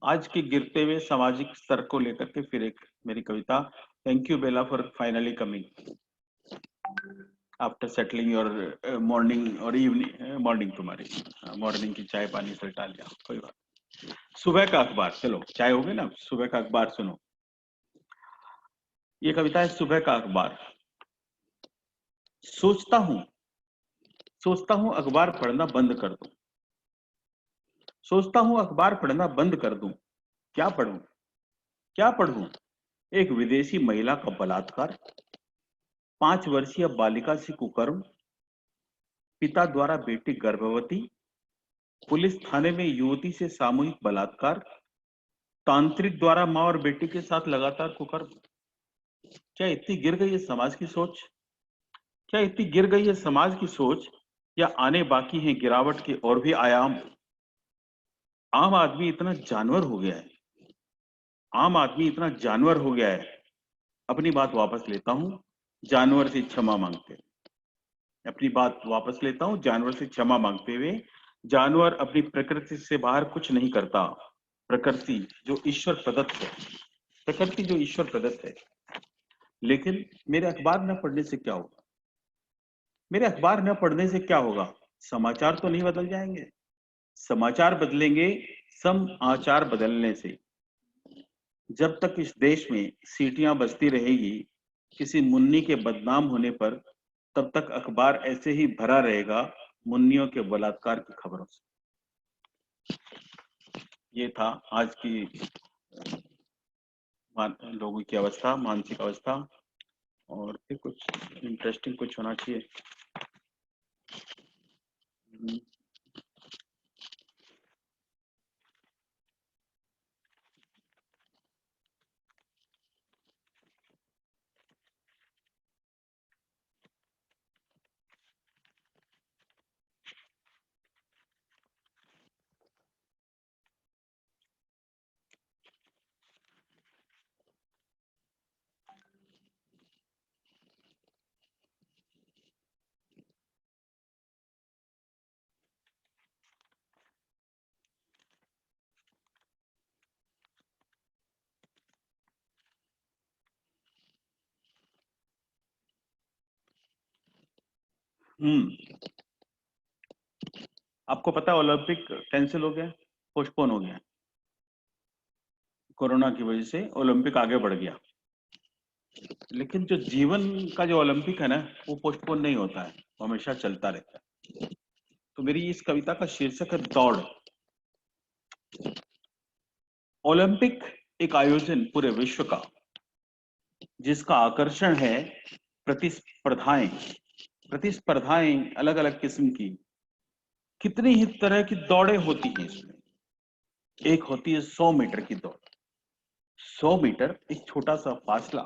[SPEAKER 1] आज के गिरते हुए सामाजिक स्तर को लेकर के फिर एक मेरी कविता। Thank you Bela for finally coming after settling your morning और इवनिंग, मॉर्निंग तुम्हारी मॉर्निंग की चाय पानी सल्टा लिया, कोई बात। सुबह का अखबार, चलो चाय हो गई ना, सुबह का अखबार सुनो। ये कविता है सुबह का अखबार। सोचता हूं अखबार पढ़ना बंद कर दूं, सोचता हूं अखबार पढ़ना बंद कर दूं, क्या पढ़ूं क्या पढ़ूं, एक विदेशी महिला का बलात्कार, 5 वर्षीय बालिका से कुकर्म, पिता द्वारा बेटी गर्भवती, पुलिस थाने में युवती से सामूहिक बलात्कार, तांत्रिक द्वारा मां और बेटी के साथ लगातार कुकर्म। क्या इतनी गिर गई है समाज की सोच, क्या इतनी गिर गई है समाज की सोच, या आने बाकी हैं गिरावट के और भी आयाम। आम आदमी इतना जानवर हो गया है, आम आदमी इतना जानवर हो गया है। अपनी बात वापस लेता हूं, जानवर से क्षमा मांगते हुए, अपनी बात वापस लेता हूं, जानवर से क्षमा मांगते हुए। जानवर अपनी प्रकृति से बाहर कुछ नहीं करता, प्रकृति जो ईश्वर प्रदत्त है, प्रकृति जो ईश्वर प्रदत्त है। लेकिन मेरे अखबार न पढ़ने से क्या होगा, मेरे अखबार न पढ़ने से क्या होगा, समाचार तो नहीं बदल जाएंगे। समाचार बदलेंगे सम आचार बदलने से। जब तक इस देश में सीटियां बजती रहेगी किसी मुन्नी के बदनाम होने पर, तब तक अखबार ऐसे ही भरा रहेगा मुन्नियों के बलात्कार की खबरों से। ये था आज की लोगों की अवस्था, मानसिक अवस्था। और फिर कुछ इंटरेस्टिंग कुछ होना चाहिए। आपको पता है ओलंपिक कैंसिल हो गया, पोस्टपोन हो गया, कोरोना की वजह से ओलंपिक आगे बढ़ गया। लेकिन जो जीवन का जो ओलंपिक है ना, वो पोस्टपोन नहीं होता है, वो हमेशा चलता रहता है। तो मेरी इस कविता का शीर्षक है दौड़। ओलंपिक एक आयोजन पूरे विश्व का, जिसका आकर्षण है प्रतिस्पर्धाएं। प्रतिस्पर्धाएं अलग अलग किस्म की, कितनी ही तरह की दौड़ें होती हैं इसमें। एक होती है 100 मीटर की दौड़। 100 मीटर एक छोटा सा फासला,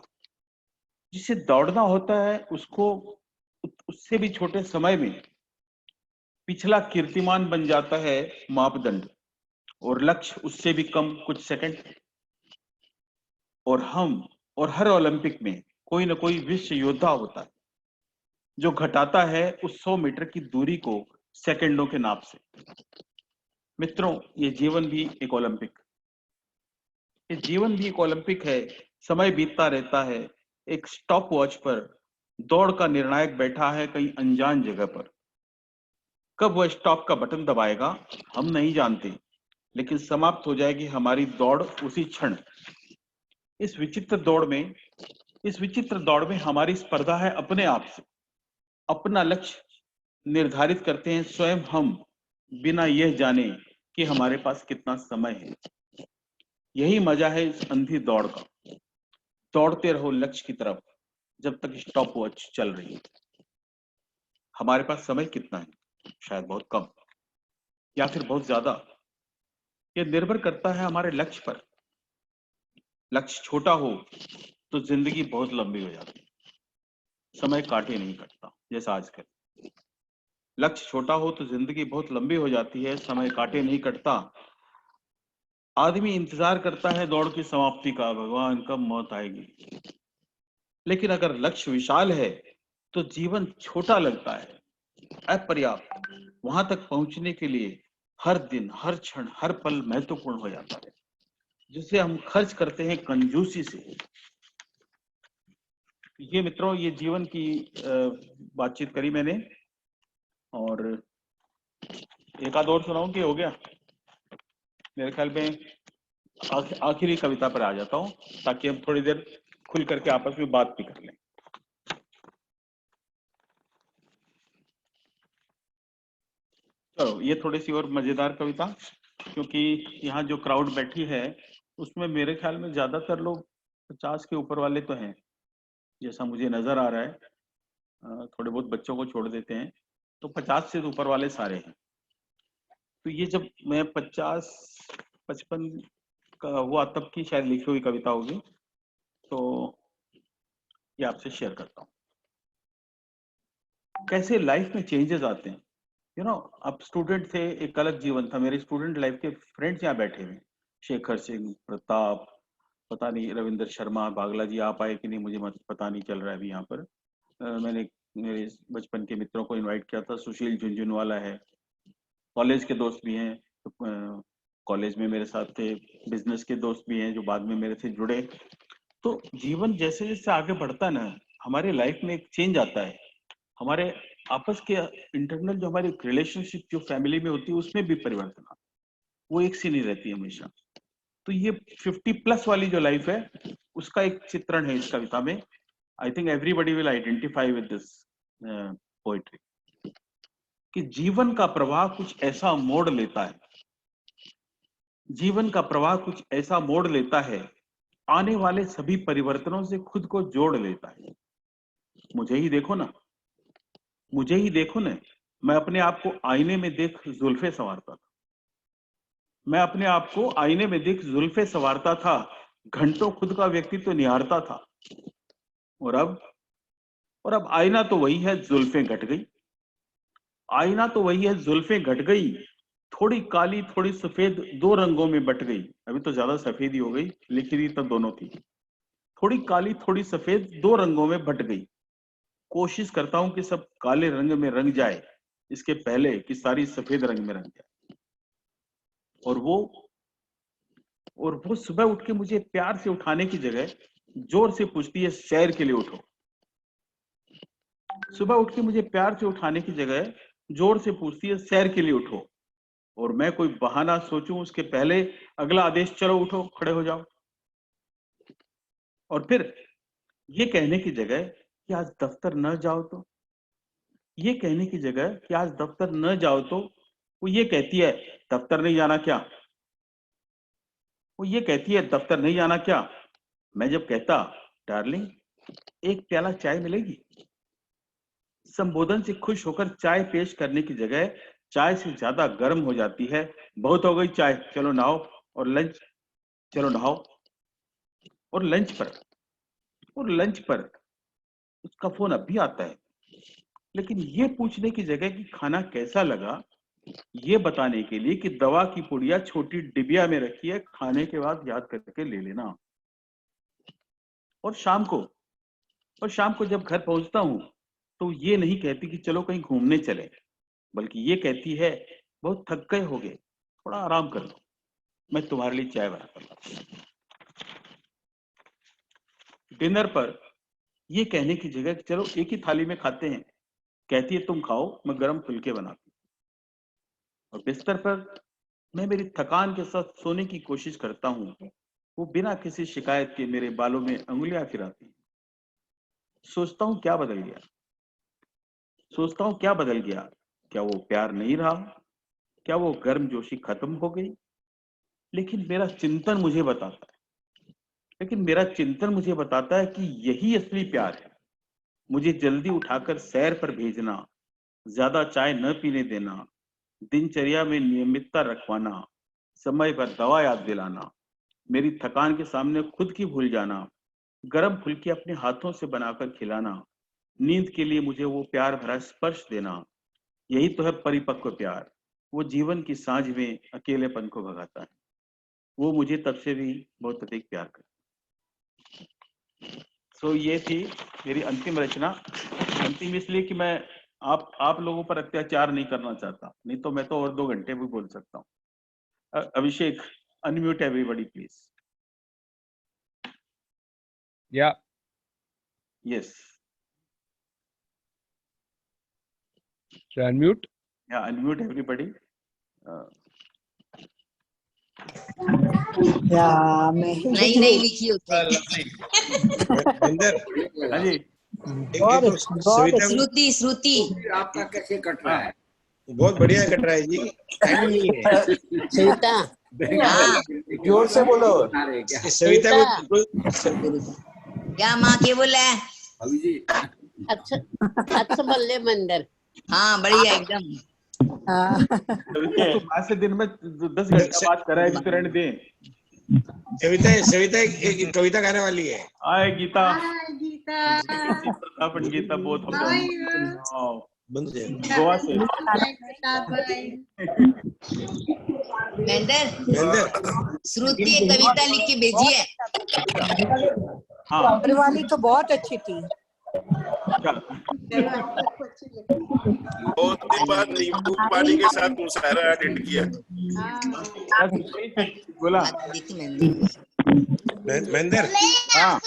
[SPEAKER 1] जिसे दौड़ना होता है उसको उससे भी छोटे समय में पिछला कीर्तिमान बन जाता है मापदंड, और लक्ष्य उससे भी कम कुछ सेकंड। और हर ओलंपिक में कोई ना कोई विश्व योद्धा होता है जो घटाता है उस 100 मीटर की दूरी को सेकंडों के नाप से। मित्रों, ये जीवन भी एक ओलंपिक, ये जीवन भी एक ओलंपिक है। समय बीतता रहता है, एक स्टॉप वॉच पर दौड़ का निर्णायक बैठा है कहीं अनजान जगह पर। कब वह स्टॉप का बटन दबाएगा हम नहीं जानते, लेकिन समाप्त हो जाएगी हमारी दौड़ उसी क्षण। इस विचित्र दौड़ में हमारी स्पर्धा है अपने आप से। अपना लक्ष्य निर्धारित करते हैं स्वयं हम, बिना यह जाने कि हमारे पास कितना समय है। यही मजा है इस अंधी दौड़ का। दौड़ते रहो लक्ष्य की तरफ जब तक स्टॉप वॉच चल रही है। हमारे पास समय कितना है? शायद बहुत कम या फिर बहुत ज्यादा। यह निर्भर करता है हमारे लक्ष्य पर। लक्ष्य छोटा हो तो जिंदगी बहुत लंबी हो जाती है, समय काटे नहीं कटता जैसा आजकल। लक्ष्य छोटा हो तो जिंदगी बहुत लंबी हो जाती है, समय काटे नहीं कटता। आदमी इंतजार करता है दौड़ की समाप्ति का, भगवान कब मौत आएगी। लेकिन अगर लक्ष्य विशाल है तो जीवन छोटा लगता है, अपर्याप्त। वहां तक पहुंचने के लिए हर दिन, हर क्षण, हर पल महत्वपूर्ण हो जाता है, जिसे हम खर्च करते हैं कंजूसी से। ये मित्रों, ये जीवन की बातचीत करी मैंने, और एक आध और सुनाऊं कि हो गया? मेरे ख्याल में आखिरी कविता पर आ जाता हूं, ताकि हम थोड़ी देर खुल करके आपस में बात भी कर लें। चलो, ये थोड़ी सी और मजेदार कविता, क्योंकि यहाँ जो क्राउड बैठी है उसमें मेरे ख्याल में ज्यादातर लोग 50 के ऊपर वाले तो हैं, जैसा मुझे नजर आ रहा है। थोड़े बहुत बच्चों को छोड़ देते हैं तो 50 से ऊपर वाले सारे हैं। तो ये जब मैं 55 का हुआ तब की शायद लिखी हुई कविता होगी, तो ये आपसे शेयर करता हूँ। कैसे लाइफ में चेंजेस आते हैं। अब स्टूडेंट थे, एक अलग जीवन था। मेरे स्टूडेंट लाइफ के फ्रेंड्स यहाँ बैठे हुए, शेखर सिंह, प्रताप, पता नहीं रविंद्र शर्मा, बागला जी आप आए कि नहीं मुझे पता नहीं चल रहा है अभी यहाँ पर। मैंने मेरे बचपन के मित्रों को इनवाइट किया था। सुशील झुंझुनवाला है, कॉलेज के दोस्त भी हैं, तो कॉलेज में मेरे साथ थे। बिजनेस के दोस्त भी हैं जो बाद में मेरे से जुड़े। तो जीवन जैसे जैसे आगे बढ़ता है ना, हमारे लाइफ में एक चेंज आता है। हमारे आपस के इंटरनल जो हमारी रिलेशनशिप जो फैमिली में होती है उसमें भी परिवर्तन आता है, वो एक सी नहीं रहती हमेशा। तो ये 50+ वाली जो लाइफ है उसका एक चित्रण है इस कविता में। I think everybody will identify with this poetry, कि जीवन का प्रवाह कुछ ऐसा मोड़ लेता है। जीवन का प्रवाह कुछ ऐसा मोड़ लेता है, आने वाले सभी परिवर्तनों से खुद को जोड़ लेता है। मुझे ही देखो ना, मुझे ही देखो ना, मैं अपने आप को आईने में देख जुल्फे संवारता था। मैं अपने आप को आईने में देख जुल्फे संवारता था, घंटों खुद का व्यक्तित्व निहारता था। और अब आईना तो वही है, जुल्फे घट गई। आईना तो वही है, जुल्फे घट गई। थोड़ी काली थोड़ी सफेद दो रंगों में बट गई। अभी तो ज्यादा सफेद ही हो गई, लिखी थी तब दोनों थी। थोड़ी काली थोड़ी सफेद दो रंगों में बट गई। कोशिश करता हूं कि सब काले रंग में रंग जाए, इसके पहले कि सारी सफेद रंग में रंग जाए। और वो सुबह उठ के मुझे प्यार से उठाने की जगह जोर से पूछती है, सैर के लिए उठो। सुबह उठ के मुझे प्यार से उठाने की जगह जोर से पूछती है, सैर के लिए उठो। और मैं कोई बहाना सोचूं उसके पहले अगला आदेश, चलो उठो, खड़े हो जाओ। और फिर ये कहने की जगह कि आज दफ्तर न जाओ तो, ये कहने की जगह कि आज दफ्तर न जाओ तो, वो ये कहती है, दफ्तर नहीं जाना क्या? वो ये कहती है, दफ्तर नहीं जाना क्या? मैं जब कहता, डार्लिंग एक प्याला चाय मिलेगी, संबोधन से खुश होकर चाय पेश करने की जगह चाय से ज्यादा गर्म हो जाती है, बहुत हो गई चाय, चलो नहाओ और लंच, चलो नहाओ। और लंच पर उसका फोन अब भी आता है, लेकिन ये पूछने की जगह कि खाना कैसा लगा, ये बताने के लिए कि दवा की पुड़िया छोटी डिबिया में रखी है, खाने के बाद याद करके ले लेना। और शाम को जब घर पहुंचता हूं तो ये नहीं कहती कि चलो कहीं घूमने चले, बल्कि ये कहती है, बहुत थक गए होगे, थोड़ा आराम कर लो, मैं तुम्हारे लिए चाय बनाता हूं। डिनर पर ये कहने की जगह कि चलो एक ही थाली में खाते हैं, कहती है तुम खाओ, मैं गरम फुलके बनाती हूं। और बिस्तर पर मैं मेरी थकान के साथ सोने की कोशिश करता हूँ, वो बिना किसी शिकायत के मेरे बालों में अंगुलियां फिराती हैं। सोचता हूँ क्या बदल गया, सोचता हूँ क्या बदल गया। क्या वो प्यार नहीं रहा? क्या वो गर्मजोशी खत्म हो गई? लेकिन मेरा चिंतन मुझे बताता है लेकिन मेरा चिंतन मुझे बताता है कि यही असली प्यार है। मुझे जल्दी उठाकर सैर पर भेजना, ज्यादा चाय न पीने देना, दिनचर्या में नियमितता रखवाना, समय पर दवा याद दिलाना, मेरी थकान के सामने खुद की भूल जाना, गरम फुल्की अपने हाथों से बनाकर खिलाना, नींद के लिए मुझे वो प्यार भरा स्पर्श देना, यही तो है परिपक्व प्यार। वो जीवन की सांझ में अकेलेपन को भगाता है। वो मुझे तब से भी बहुत अधिक प्यार करता है। सो ये थी मेरी अंतिम रचना। अंतिम इसलिए कि मैं आप लोगों पर अत्याचार नहीं करना चाहता, नहीं तो मैं तो और 2 घंटे भी बोल सकता हूँ। अभिषेक, अनम्यूट एवरीबॉडी प्लीज।
[SPEAKER 2] या
[SPEAKER 1] यस,
[SPEAKER 2] अनम्यूट।
[SPEAKER 1] या अनम्यूट एवरीबॉडी।
[SPEAKER 3] या महेंद्र
[SPEAKER 5] नई
[SPEAKER 3] जी
[SPEAKER 5] नई लिखी होते
[SPEAKER 6] महेंद्र,
[SPEAKER 1] हाँ जी,
[SPEAKER 3] बहुत
[SPEAKER 6] एक
[SPEAKER 3] अच्छी, बहुत
[SPEAKER 6] सविता
[SPEAKER 3] अच्छी।
[SPEAKER 5] श्रुति श्रुति
[SPEAKER 7] आपका कैसे कट रहा है?
[SPEAKER 6] बहुत बढ़िया कट रहा है जी, टाइम नहीं है।
[SPEAKER 5] सविता हाँ
[SPEAKER 7] जोर से बोलो।
[SPEAKER 6] सविता को
[SPEAKER 5] क्या माँ के बोला है?
[SPEAKER 7] अभी जी
[SPEAKER 5] अच्छा अच्छा बल्ले मंदिर। हाँ बढ़िया एकदम।
[SPEAKER 3] हाँ,
[SPEAKER 1] तो आज से दिन में 10 घंटा बात करा है, तो रहने दें।
[SPEAKER 6] सविता एक कविता गाने वाली है।
[SPEAKER 1] आए Geeta,
[SPEAKER 8] Geeta
[SPEAKER 1] Prathapan Geeta both of them.
[SPEAKER 6] बंद हो जाएगा।
[SPEAKER 1] गोवा से।
[SPEAKER 5] महेंद्र श्रुति एक कविता लिख के भेजी है।
[SPEAKER 1] हाँ,
[SPEAKER 3] ऊपर वाली तो बहुत अच्छी थी।
[SPEAKER 9] बहुत दिन बाद नींबू पानी के साथ मुशायरा अटेंड किया।
[SPEAKER 1] बोला
[SPEAKER 6] महेंद्र,
[SPEAKER 1] हाँ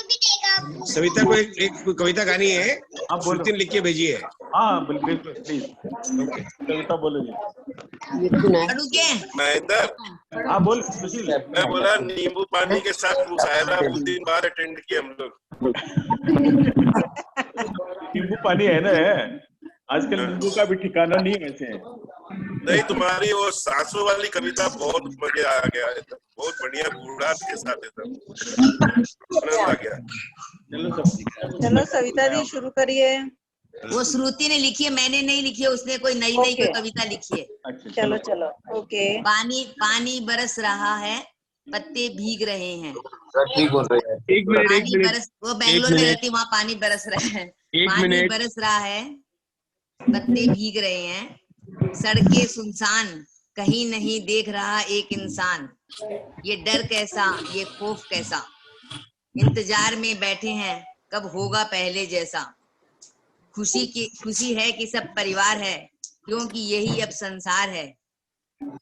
[SPEAKER 6] सविता को एक कविता गानी है,
[SPEAKER 1] हाँ बोलो।
[SPEAKER 6] श्रुति ने लिख के भेजी है।
[SPEAKER 1] हाँ बिल्कुल प्लीज, कविता बोलो जी।
[SPEAKER 5] पढ़ू के
[SPEAKER 9] महेंद्र,
[SPEAKER 1] हाँ बोल सुशील।
[SPEAKER 9] मैं बोला नींबू पानी के साथ मुशायरा बहुत दिन बाद अटेंड किया हम लोग।
[SPEAKER 1] नींबू पानी है ना, आजकल नींबू का भी ठिकाना नहीं है वैसे।
[SPEAKER 9] नहीं, तुम्हारी वो सांसों वाली कविता बहुत मजा आ गया, बहुत बढ़िया गुणात के साथ आ गया।
[SPEAKER 8] चलो सविता दी शुरू करिए।
[SPEAKER 5] वो श्रुति ने लिखी है, मैंने नहीं लिखी है, उसने कोई नई नई कोई कविता लिखी है।
[SPEAKER 1] अच्छा
[SPEAKER 8] चलो चलो ओके।
[SPEAKER 5] पानी पानी बरस रहा है, पत्ते भीग रहे हैं।
[SPEAKER 4] ठीक बोल रहे हैं।
[SPEAKER 2] एक मिनट
[SPEAKER 5] पानी बरस, वो बेंगलोर में रहती, वहाँ पानी बरस रहा है। पानी बरस रहा है, पत्ते भीग रहे हैं, सड़कें सुनसान, कहीं नहीं देख रहा एक इंसान। ये डर कैसा, ये खौफ कैसा, इंतजार में बैठे हैं कब होगा पहले जैसा। खुशी है कि सब परिवार है, क्योंकि यही अब संसार है।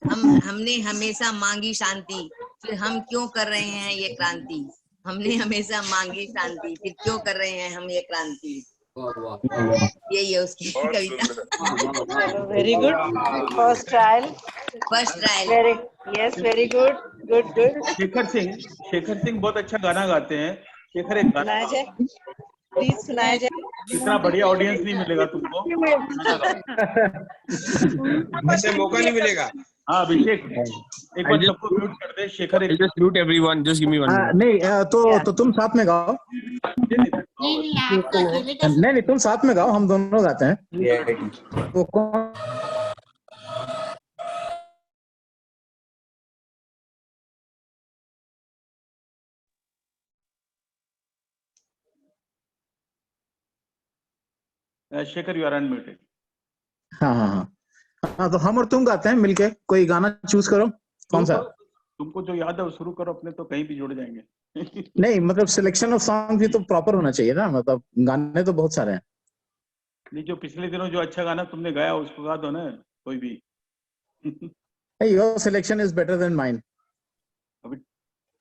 [SPEAKER 5] हमने हमेशा मांगी शांति, फिर हम क्यों कर रहे हैं ये क्रांति। हमने हमेशा मांगी शांति, फिर क्यों कर रहे हैं हम ये क्रांति। यही है उसकी कविता।
[SPEAKER 8] चलो very good, first trial. Very yes very good good good.
[SPEAKER 1] Shekhar Singh बहुत अच्छा गाना गाते हैं। शेखर, एक गाना
[SPEAKER 8] सुनाया जाए प्लीज, सुनाया जाए।
[SPEAKER 1] इतना बढ़िया ऑडियंस नहीं मिलेगा तुमको।
[SPEAKER 6] ऐसे मौका नहीं मिलेगा।
[SPEAKER 1] हाँ अभिषेक, एक बार सबको म्यूट कर दे। शेखर, एक
[SPEAKER 2] Just mute everyone. Just give me 1 minute.
[SPEAKER 10] नहीं तो तुम साथ में गाओ। नहीं तुम साथ में गाओ, हम दोनों गाते हैं। तो कौन
[SPEAKER 1] शेखर, यू आर अनम्यूटेड।
[SPEAKER 10] हाँ तो हम और तुम गाते हैं मिलके, कोई गाना चूज करो, कौन सा?
[SPEAKER 1] तुमको जो याद है वो शुरू करो, अपने तो कहीं भी जुड़ जाएंगे।
[SPEAKER 10] नहीं मतलब सिलेक्शन ऑफ सॉन्ग भी तो प्रॉपर होना चाहिए ना, मतलब गाने तो बहुत सारे हैं।
[SPEAKER 1] नहीं, जो पिछले दिनों जो अच्छा गाना तुमने गाया उसको गा दो ना कोई भी।
[SPEAKER 10] Your selection is better than mine.
[SPEAKER 1] अभी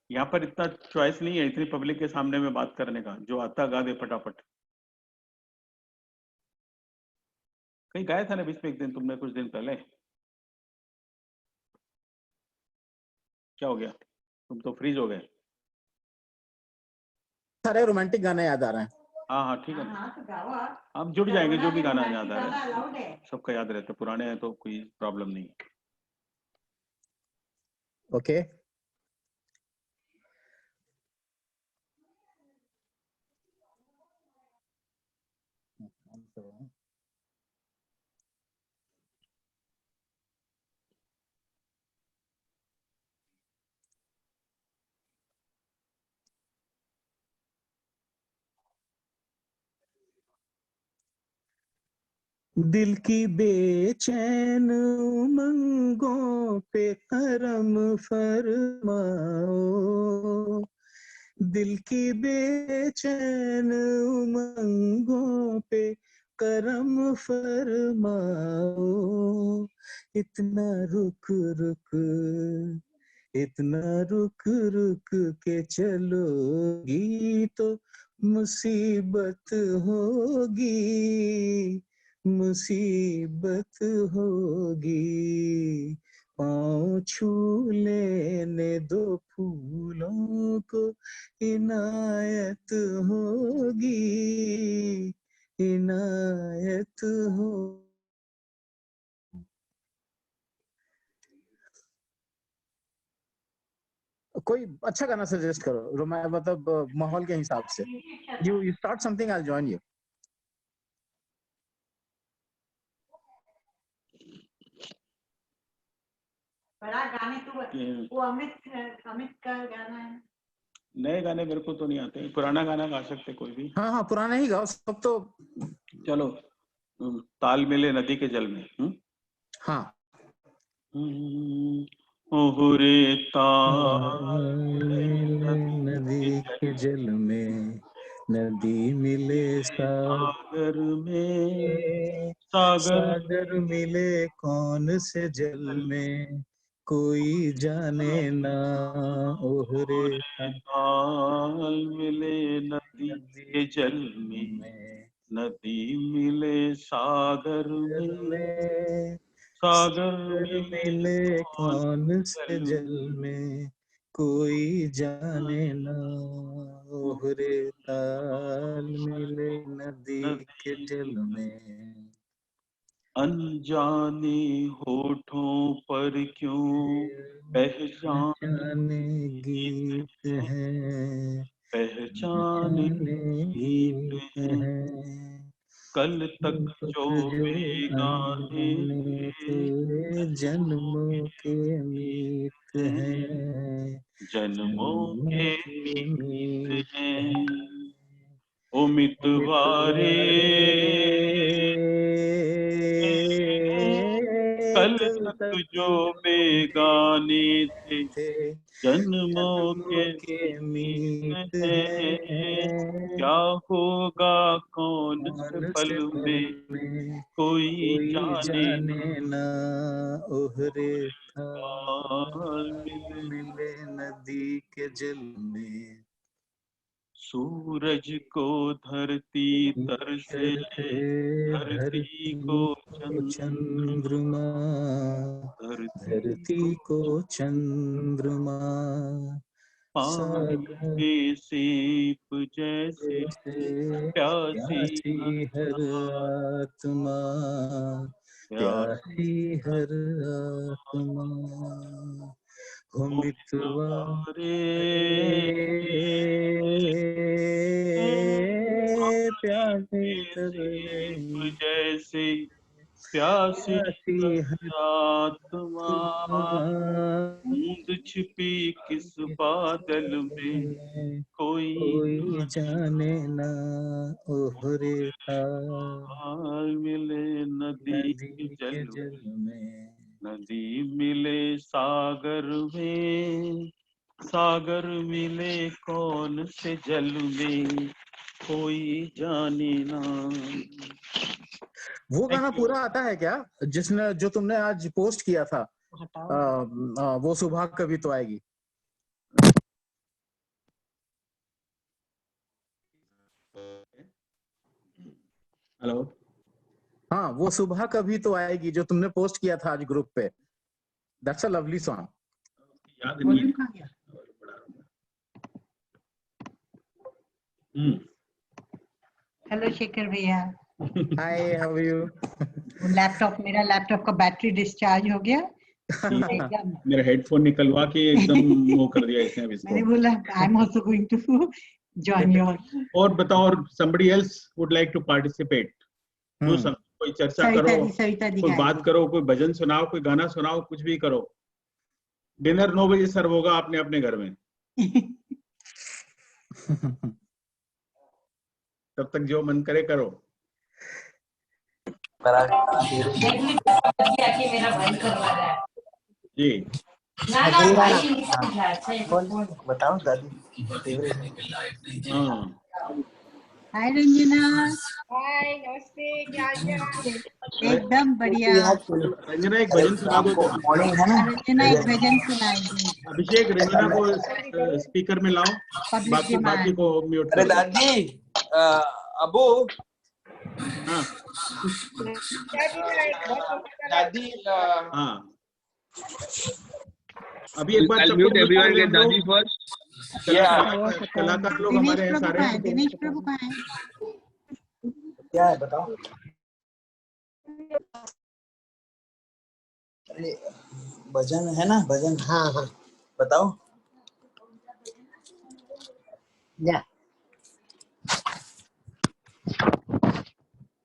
[SPEAKER 1] यहाँ पर इतना चॉइस नहीं है इतनी पब्लिक के सामने में बात करने का, जो आता गा दे फटाफट। कहीं गाया था ना बीच में एक दिन तुमने, कुछ दिन पहले। क्या हो गया? तुम तो फ्रीज हो गए।
[SPEAKER 10] सारे रोमांटिक गाने याद आ रहे हैं।
[SPEAKER 1] हाँ हाँ ठीक है, हम जुड़ जाएंगे, जो भी गाना याद आ रहा है सबका याद रहता है, पुराने हैं तो कोई प्रॉब्लम नहीं।
[SPEAKER 10] ओके दिल की बेचैन उमंगों पे करम फरमाओ, दिल की बेचैन उमंगों पे करम फरमाओ, इतना रुक रुक इतना रुक रुक के चलोगी तो मुसीबत होगी, मुसीबत होगी, पाँव छू लेने दो फूलों को इनायत होगी, इनायत हो। कोई अच्छा गाना सजेस्ट करो, मतलब माहौल के हिसाब से। You start something, I join you.
[SPEAKER 8] बड़ा गाने तो वो अमित का गाना है।
[SPEAKER 1] नए गाने मेरे को तो नहीं आते, पुराना गाना गा सकते कोई भी।
[SPEAKER 10] हाँ हाँ पुराना ही गाओ सब तो।
[SPEAKER 1] चलो ताल मिले नदी के जल में।
[SPEAKER 10] हाँ
[SPEAKER 1] ओहरे ताल
[SPEAKER 10] नदी के जल में, नदी मिले
[SPEAKER 1] सागर में, सागर
[SPEAKER 10] मिले कौन से जल में, कोई जाने ना ओहरे
[SPEAKER 1] ताल मिले नदी के जल में, नदी मिले सागर में, सागर
[SPEAKER 10] मिले कौन से जल में, कोई जाने ना ओहरे ताल मिले नदी के जल में।
[SPEAKER 1] अनजाने होठों पर क्यों पहचाने
[SPEAKER 10] गीत है,
[SPEAKER 1] पहचाने गीत हैं, कल तक जो बेगाने थे
[SPEAKER 10] जन्मों के मीत हैं,
[SPEAKER 1] जन्मों के मीत हैं, ओ मितवारे कल तक जो बेगाने थे जन्मों के मीत हैं, क्या होगा कौन से पल में कोई जाने
[SPEAKER 10] ना ओहरे
[SPEAKER 1] ताल
[SPEAKER 10] मिले नदी के जल में।
[SPEAKER 1] सूरज को धरती तर से, धरती को
[SPEAKER 10] चंद्रमा, धरती को चंद्रमा,
[SPEAKER 1] पानी के सीप जैसे प्यासी
[SPEAKER 10] हर आत्मा, प्यासी हर आत्मा, हो मितवारे प्यासे
[SPEAKER 1] जैसे प्यासी आत्मा, बूंद छिपी किस बादल में कोई
[SPEAKER 10] जाने ना ओहरे
[SPEAKER 1] ताल मिले नदी के जल में, नदी मिले सागर में, सागर मिले कौन से जल में कोई जाने ना।
[SPEAKER 10] वो गाना पूरा आता है क्या, जिसने जो तुमने आज पोस्ट किया था? वो सुबह कभी तो आएगी।
[SPEAKER 1] हेलो,
[SPEAKER 10] हाँ वो सुबह कभी तो आएगी जो तुमने पोस्ट किया था आज ग्रुप पे। That's a lovely song.
[SPEAKER 1] याद नहीं है।
[SPEAKER 11] हेलो शेखर भैया,
[SPEAKER 10] हाय, हाउ आर यू?
[SPEAKER 11] मेरा लैपटॉप का बैटरी डिस्चार्ज हो गया एकदम।
[SPEAKER 1] मेरा हेडफोन निकलवा के एकदम वो कर दिया इसने अब इसको।
[SPEAKER 11] मैंने बोला I am also going to join your.
[SPEAKER 1] और बताओ, और somebody else would like to participate? जो सब कोई चर्चा करो, कोई बात करो, कोई भजन सुनाओ, कोई गाना सुनाओ, कुछ भी करो। डिनर 9 बजे सर्व होगा अपने अपने घर में। तब तक जो मन करे करो। जी
[SPEAKER 7] बताओ दादी।
[SPEAKER 1] हाँ,
[SPEAKER 11] हाय रंजना।
[SPEAKER 8] हाय, नमस्ते, क्या हाल चाल?
[SPEAKER 11] एकदम बढ़िया।
[SPEAKER 1] रंजना एक भजन सुना दो।
[SPEAKER 7] मॉर्निंग है ना?
[SPEAKER 11] रंजना एक भजन सुनाएगी।
[SPEAKER 1] अभिषेक, रंजना को स्पीकर में लाओ, बाकी को म्यूट
[SPEAKER 7] अरे
[SPEAKER 1] कर दो।
[SPEAKER 7] दादी, अबू,
[SPEAKER 1] हाँ
[SPEAKER 7] दादी,
[SPEAKER 1] हाँ, अभी एक बार
[SPEAKER 2] I'll
[SPEAKER 1] सबको
[SPEAKER 2] mute
[SPEAKER 1] म्यूट कर
[SPEAKER 2] everyone.
[SPEAKER 1] दे
[SPEAKER 2] Get
[SPEAKER 1] हम लोग।
[SPEAKER 2] Dadi first.
[SPEAKER 1] कलाकार लोग हमारे हैं सारे।
[SPEAKER 11] दिनेश प्रभु कहाँ है?
[SPEAKER 7] क्या है बताओ? अरे भजन है ना, भजन। हाँ हाँ, बताओ।
[SPEAKER 11] या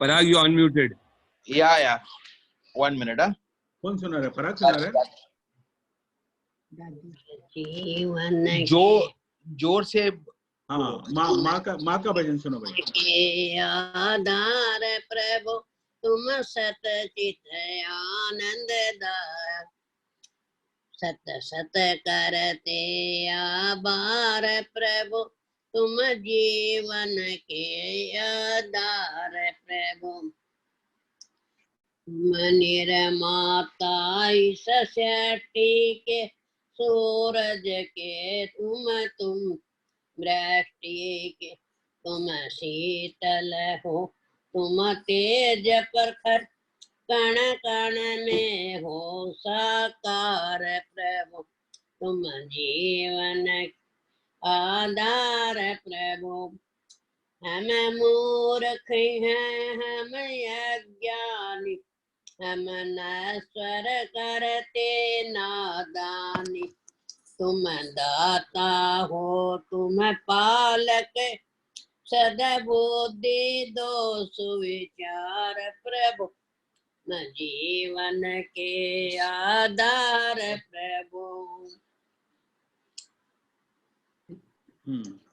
[SPEAKER 2] Parag, you unmuted.
[SPEAKER 7] या 1 minute। हाँ,
[SPEAKER 1] कौन सुना रहा है? पराग सुना रहा है?
[SPEAKER 8] जीवन
[SPEAKER 7] जोर से।
[SPEAKER 1] हाँ, माँ का भजन सुनो भाई।
[SPEAKER 8] के आधार प्रभु तुम सत चित आनंद दाय, सत सत करते आभार प्रभु तुम जीवन के आधार प्रभु, तुम निर्माता इस सृष्टि के सूरज के तुम दृष्टि के तुम शीतल हो, तुम तेज प्रखर कण कण में हो साकार प्रभु, तुम जीवन आधार प्रभु। हम मूर्ख हैं, हम अज्ञानी, हम नश्वर करते नादानी, तुम दाता हो, तुम पालक, सद्बुद्धि दो सुविचार प्रभु, न जीवन के आधार प्रभु।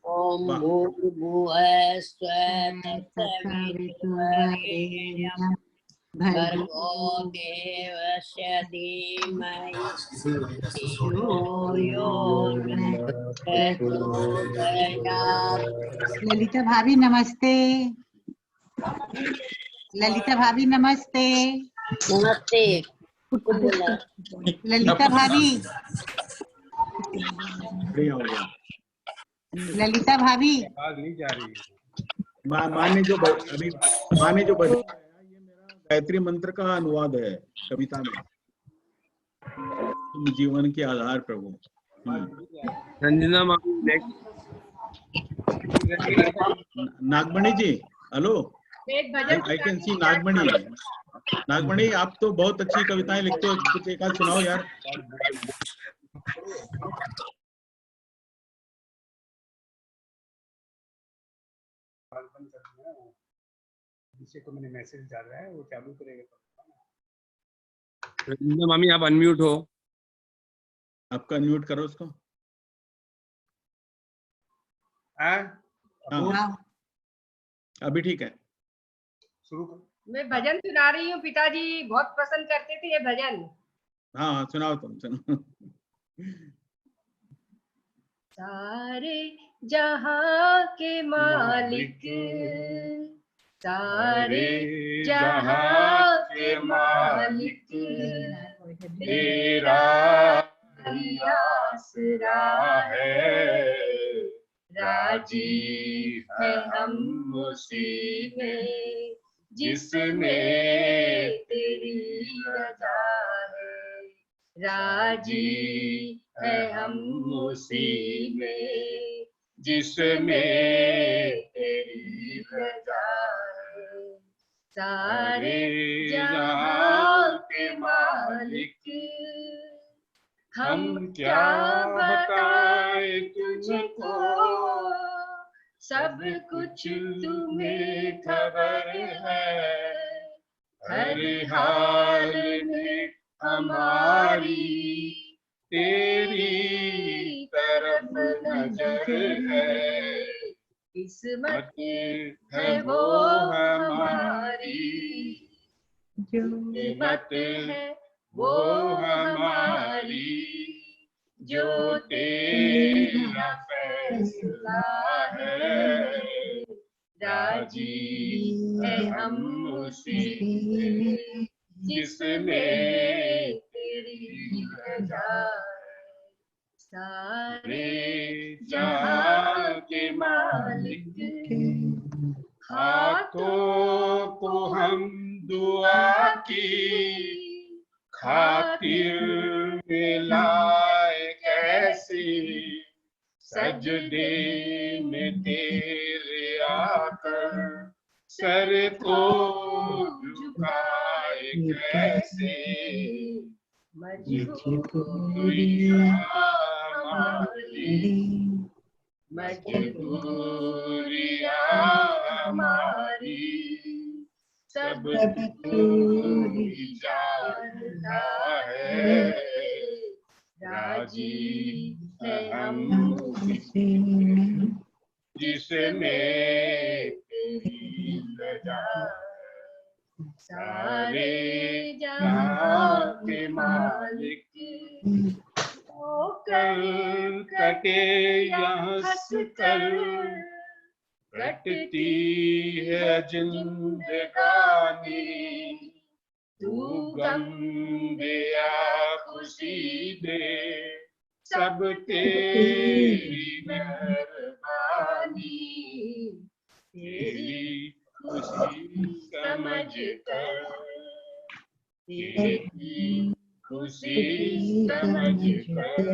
[SPEAKER 8] ओम भूर्भुवः स्वः तत्सवितुर्वरेण्यं भर्गो देवस्य धीमहि धियो यो न प्रचोदयात्।
[SPEAKER 11] ललिता भाभी नमस्ते। ललिता भाभी नमस्ते।
[SPEAKER 8] नमस्ते
[SPEAKER 11] ललिता भाभी,
[SPEAKER 1] बढ़िया हो गया।
[SPEAKER 11] ललिता भाभी।
[SPEAKER 2] आवाज नहीं जा रही है।
[SPEAKER 1] माँ ने जो अभी माँ ने जो भजन गाया, ये मेरा गायत्री मंत्र का अनुवाद है कविता में। तुम जीवन के आधार प्रभु।
[SPEAKER 2] Ranjana ma'am, next.
[SPEAKER 1] Nagmani ji, hello. I can see Nagmani. Nagmani, आप तो बहुत अच्छी कविताएं लिखते हो, कुछ एक आध सुनाओ यार।
[SPEAKER 2] को मैंने मैसेज डाल रहा है, वो चालू करेगा। रंजना मामी, आप अनम्यूट हो।
[SPEAKER 1] आपका अनम्यूट करो उसको। हाँ, अभी ठीक है।
[SPEAKER 2] शुरू करो।
[SPEAKER 8] मैं भजन सुना रही हूँ, पिताजी बहुत पसंद करते थे ये भजन।
[SPEAKER 1] हाँ, सुनाओ तुम, सुनो।
[SPEAKER 8] सारे जहां के मालिक, सारे जहां के मालिक, तेरा ही आसरा है, राजी है हम उसी में जिसमें तेरी रजा है, राजी
[SPEAKER 2] है हम उसी में जिसमें तेरी रजा है। सारे जहां के मालिक हम क्या बताए तुझको, सब कुछ तुम्हें खबर है। हर हाल में हमारी तेरी तरफ नजर है। किस्मत है वो हमारी, किस्मत है वो हमारी, जो तेरा फैसला है। राजी है हम उसी में जिसमें तेरी रजा है। सारे जहां के मालिक हाथों को हम दुआ की खातिर मिलाए कैसे, सजदे में तेरे आकर सर को झुकाए कैसे। मजबूरियां हमारी, मजबूरियां हमारी, सब तू ही जानता है। राजी है हम उसी में जिसमें तेरी रजा है। सारे जहां के मालिक होकर कटे या हंस कर, कटती है जिंदगानी। तू गम दे या खुशी दे, सब तेरी मेहरबानी। तेरी खुशी समझ कर, तेरी खुशी समझ कर,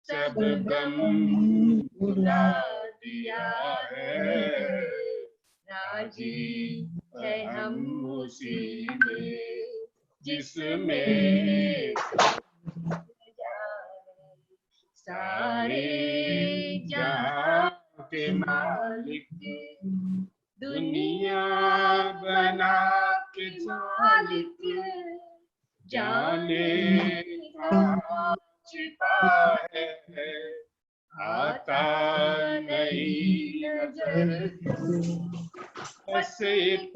[SPEAKER 2] सब गम भुला दिया है। राजी है हम उसी में जिसमें सारे जहां के मालिक दुनिया बना के मालिक, जाने कहाँ छिपा है। आता नहीं नजर बस एक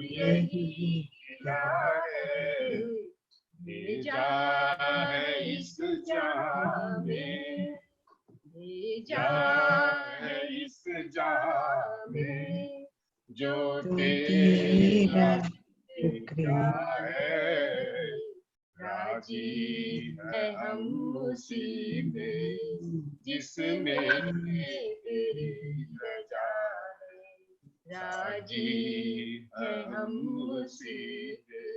[SPEAKER 2] यही गिला है। भेजा है इस जहां में, भेजा है इस जहां में, जो तेरा बेटा है। राजी है हम उसी में जिसमें तेरी रजा है। राजी है हम उसी में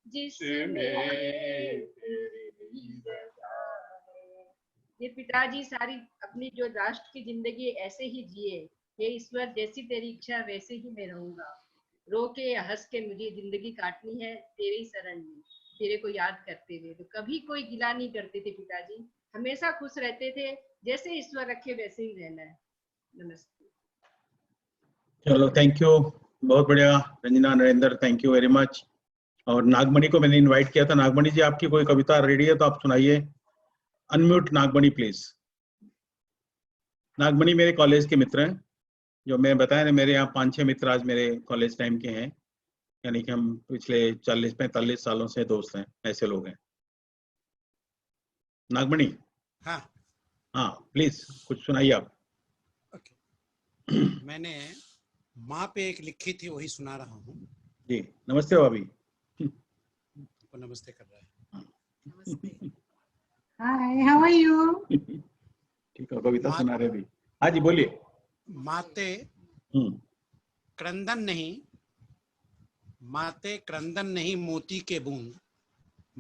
[SPEAKER 2] जिसमें तेरी रजा है। ये पिताजी सारी अपनी जो राष्ट्र की जिंदगी ऐसे ही जिए। हे ईश्वर, जैसी तेरी इच्छा वैसे ही मैं रहूंगा। रो के या हंस के मुझे जिंदगी काटनी है तेरी शरण में, तेरे को याद करते हुए। तो कभी कोई गिला नहीं करते थे पिताजी, हमेशा खुश रहते थे। जैसे ईश्वर रखे वैसे ही रहना है। नमस्ते।
[SPEAKER 1] चलो, थैंक यू, बहुत बढ़िया Ranjana, Narendra, thank you very much. और नागमणि को मैंने इनवाइट किया था। नागमणि जी, आपकी कोई कविता रेडी है तो आप सुनाइए। Unmute Nagmani please. नागमणि मेरे कॉलेज के मित्र हैं, जो मैं बताया ना, मेरे यहाँ 5-6 मित्र आज मेरे कॉलेज टाइम के हैं, यानी कि हम पिछले 40-45 सालों से दोस्त हैं, ऐसे लोग हैं। नागमणि, हाँ प्लीज कुछ सुनाइए आप।
[SPEAKER 12] मैंने माँ पे एक लिखी थी, वही सुना रहा हूँ
[SPEAKER 1] जी। नमस्ते भाभी।
[SPEAKER 12] तो नमस्ते कर रहा है।
[SPEAKER 11] हाय, हाउ आर यू?
[SPEAKER 1] ठीक है, कविता सुना रहे भी। हाँ जी, बोलिए।
[SPEAKER 12] माते क्रंदन नहीं, माते क्रंदन नहीं मोती के बूंद,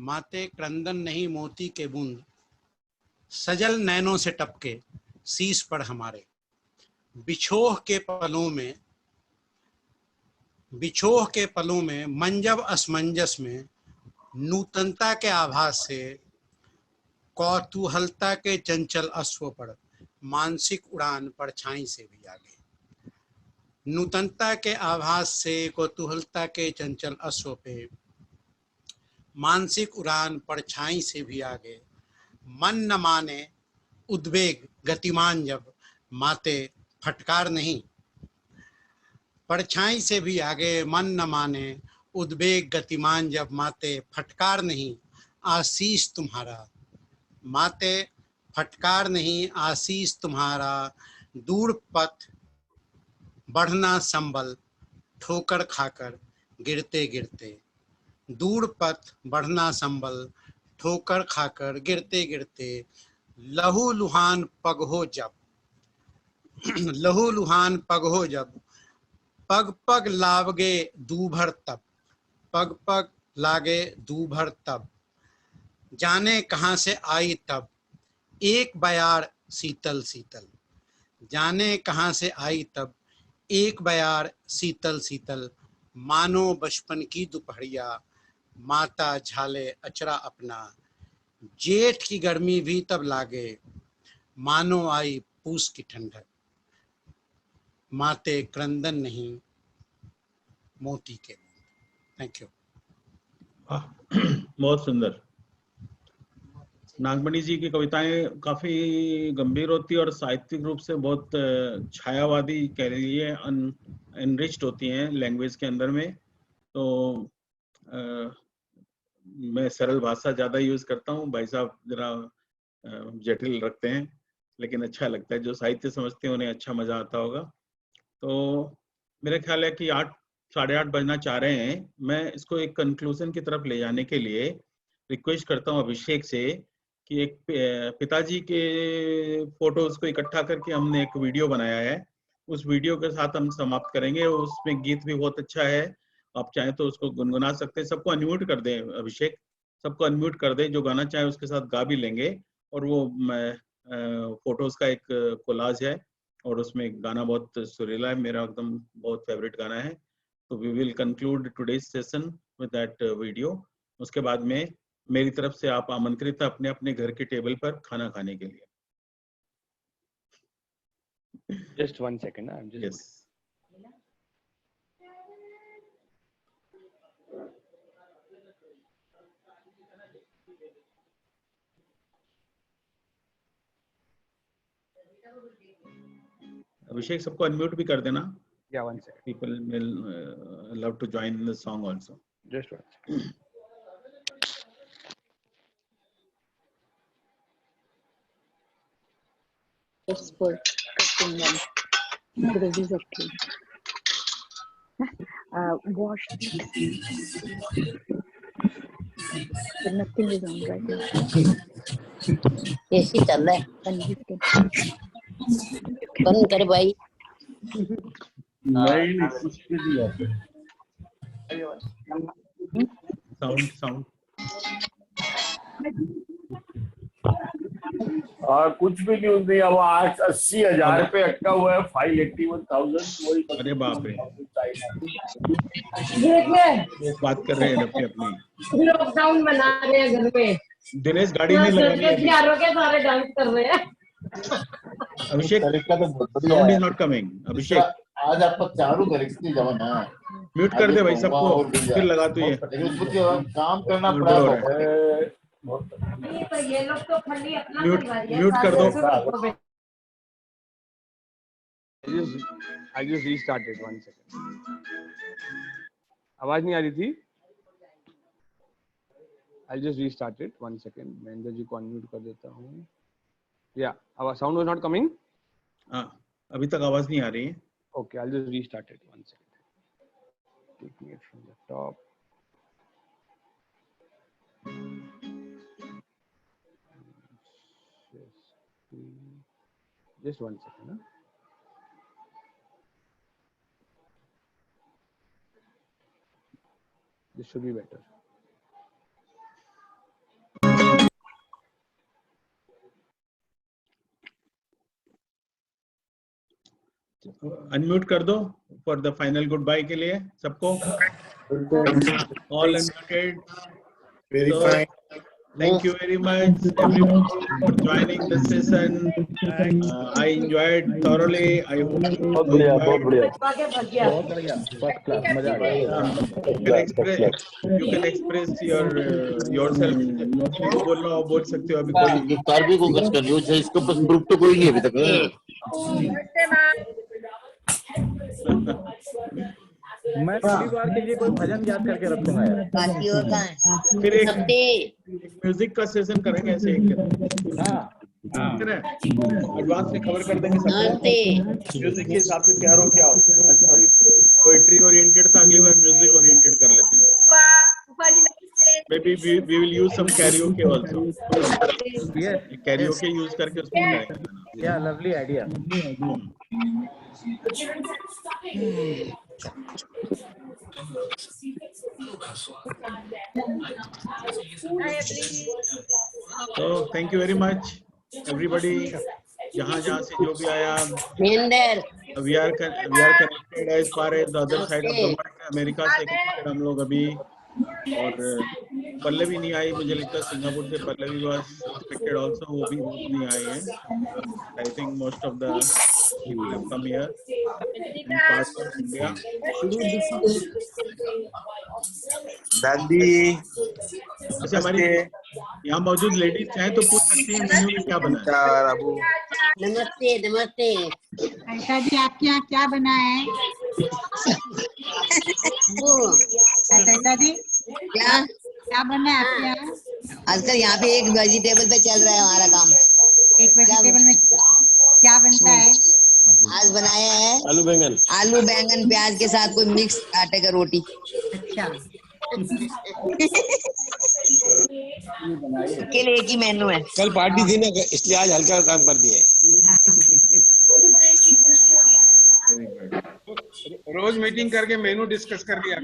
[SPEAKER 12] माते क्रंदन नहीं मोती के बूंद, सजल नैनों से टपके शीश पर हमारे, बिछोह के पलों में मंजब असमंजस में, नूतनता के आभास से कौतूहलता के चंचल अश्व पर, मानसिक उड़ान परछाई से भी आगे। नूतनता के आभास से कौतूहलता के चंचल अश्व पे, मानसिक उड़ान परछाई से भी आगे। मन न माने उद्वेग गतिमान जब माते फटकार नहीं, परछाई से भी आगे। मन न माने उद्वेग गतिमान जब माते फटकार नहीं, आशीष तुम्हारा माते फटकार नहीं, आशीष तुम्हारा। दूर पथ बढ़ना संबल ठोकर खाकर गिरते गिरते, दूर पथ बढ़ना संबल ठोकर खाकर गिरते गिरते। लहू लुहान पग हो जब लहू लुहान पग हो जब, पग पग लागे दूभर तब, पग पग लागे दूभर तब। जाने कहाँ से आई तब एक बयार शीतल शीतल, जाने कहाँ से आई तब एक बयार शीतल शीतल। मानो बचपन की दोपहरिया माता झाले अचरा अपना, जेठ की गर्मी भी तब लागे मानो आई पूस की ठंडक। माते क्रंदन नहीं मोती के। Thank you.
[SPEAKER 1] बहुत सुंदर। नागमणि जी की कविताएं काफी गंभीर होती है और साहित्यिक रूप से बहुत छायावादी कह लीजिए, एनरिच्ड होती हैं लैंग्वेज के अंदर में। तो मैं सरल भाषा ज्यादा यूज करता हूँ, भाई साहब जरा जटिल रखते हैं, लेकिन अच्छा लगता है। जो साहित्य समझते हैं उन्हें अच्छा मजा आता होगा। तो मेरा ख्याल है कि 8 साढ़े 8 बजना चाह रहे हैं। मैं इसको एक कंक्लूजन की तरफ ले जाने के लिए रिक्वेस्ट करता हूँ अभिषेक से कि एक पिताजी के फोटोज को इकट्ठा करके हमने एक वीडियो बनाया है, उस वीडियो के साथ हम समाप्त करेंगे। उसमें गीत भी बहुत अच्छा है, आप चाहें तो उसको गुनगुना सकते हैं। सबको अनम्यूट कर दें अभिषेक, सबको अनम्यूट कर दें, जो गाना चाहे उसके साथ गा भी लेंगे। और वो फोटोज का एक कोलाज है और उसमें गाना बहुत सुरीला है, मेरा एकदम बहुत फेवरेट गाना है। तो we will conclude today's session with that video. उसके बाद में मेरी तरफ से आप आमंत्रित हैं अपने अपने घर के टेबल पर खाना खाने के लिए।
[SPEAKER 13] Just 1 second. I'm just.
[SPEAKER 1] Yes. अभिषेक सबको अनम्यूट भी कर देना।
[SPEAKER 13] Yeah, 1 second.
[SPEAKER 1] People will love to join in the song also.
[SPEAKER 13] Just 1 second.
[SPEAKER 14] Just for cutting them. Gravy is okay. Wash this. But nothing is on right now.
[SPEAKER 15] ऐसी चल रहा है, बंद कर भाई।
[SPEAKER 4] नहीं कुछ भी दिया
[SPEAKER 1] साउंड
[SPEAKER 4] और कुछ भी न्यूज नहीं। अब आज 80,000 पे अटका हुआ है, 581,000।
[SPEAKER 1] अरे बाप रे, बात कर रहे हैं अपनी
[SPEAKER 16] लॉकडाउन बना रहे हैं घर में।
[SPEAKER 1] दिनेश गाड़ी नहीं लगानी है,
[SPEAKER 16] के सारे डांस कर रहे हैं।
[SPEAKER 1] अभिषेक साउंड इज नॉट कमिंग। अभिषेक
[SPEAKER 4] आज आपका चारों गैलेक्सी जवान है,
[SPEAKER 1] म्यूट कर दे भाई सबको, फिर लगा तू ये
[SPEAKER 4] काम करना पड़ा।
[SPEAKER 16] ये लोग तो खाली अपना
[SPEAKER 1] म्यूट कर दो।
[SPEAKER 13] I just restarted 1 second. आवाज नहीं आ रही थी। I'll just restart it 1 second. Mahendra ji को अनम्यूट कर देता हूँ। Yeah, our sound was not coming.
[SPEAKER 1] अभी तक आवाज नहीं आ रही है।
[SPEAKER 13] Okay, I'll just restart it 1 second. Taking it from the top. Just 1 second. This should be better.
[SPEAKER 1] Unmute कर दो for the final goodbye के लिए सबको। All unmuted.
[SPEAKER 4] Verify.
[SPEAKER 1] Thank you very much everyone for joining the session. I enjoyed thoroughly. I hope
[SPEAKER 4] बहुत बढ़िया, बहुत बढ़िया,
[SPEAKER 10] बहुत बढ़िया, फर्स्ट क्लास, मजा आ गया।
[SPEAKER 1] you can express yourself. जिसको बोलना हो बोल सकते हो अभी कोई।
[SPEAKER 17] कार्बी को गस कर लो, इसको बस ग्रुप तो कोई नहीं अभी तक।
[SPEAKER 10] मैं अगली बार के लिए कोई भजन याद करके रखूंगा यार।
[SPEAKER 5] बाकी और कहाँ है?
[SPEAKER 1] फिर एक म्यूजिक का सेशन करेंगे ऐसे एक। एडवांस में खबर कर देंगे सबको म्यूजिक के हिसाब से प्यार हो क्या हो। पोएट्री ओरिएंटेड था, अगली बार म्यूजिक ओरिएंटेड कर लेते हैं। Maybe we will use some karaoke also.
[SPEAKER 10] Yes.
[SPEAKER 1] Karaoke use करके उसमें करेंगे।
[SPEAKER 10] Yeah, lovely idea.
[SPEAKER 1] So thank you very much everybody. जहाँ से जो भी आया, we are connected as far as the other side of the world. America से connected हम लोग अभी, और पल्लवी नहीं आई, मुझे लगता है सिंगापुर से पल्लवी was expected also, वो भी नहीं आई है। I think most of the people have come here in parts of India.
[SPEAKER 6] दादी
[SPEAKER 1] अच्छा, हमारी यहाँ मौजूद लेडीज चाहे तो पूछ सकती हैं मेन्यू में क्या बना है।
[SPEAKER 15] नमस्ते नमस्ते।
[SPEAKER 11] ऐसा जी आपके यहाँ क्या बना है? ऐसा जी क्या बना है आपके यहाँ?
[SPEAKER 5] आजकल यहाँ पे एक वेजिटेबल पे चल रहा है हमारा काम।
[SPEAKER 11] एक वेजिटेबल में क्या बनता है?
[SPEAKER 5] आज बनाया है
[SPEAKER 6] आलू बैंगन
[SPEAKER 5] प्याज के साथ कोई मिक्स आटे का रोटी।
[SPEAKER 11] अच्छा।
[SPEAKER 5] के लिए एक ही मेनू है।
[SPEAKER 6] कल पार्टी थी ना, इसलिए आज हल्का काम कर दिया है।
[SPEAKER 18] रोज मीटिंग करके मेनू डिस्कस कर लिया।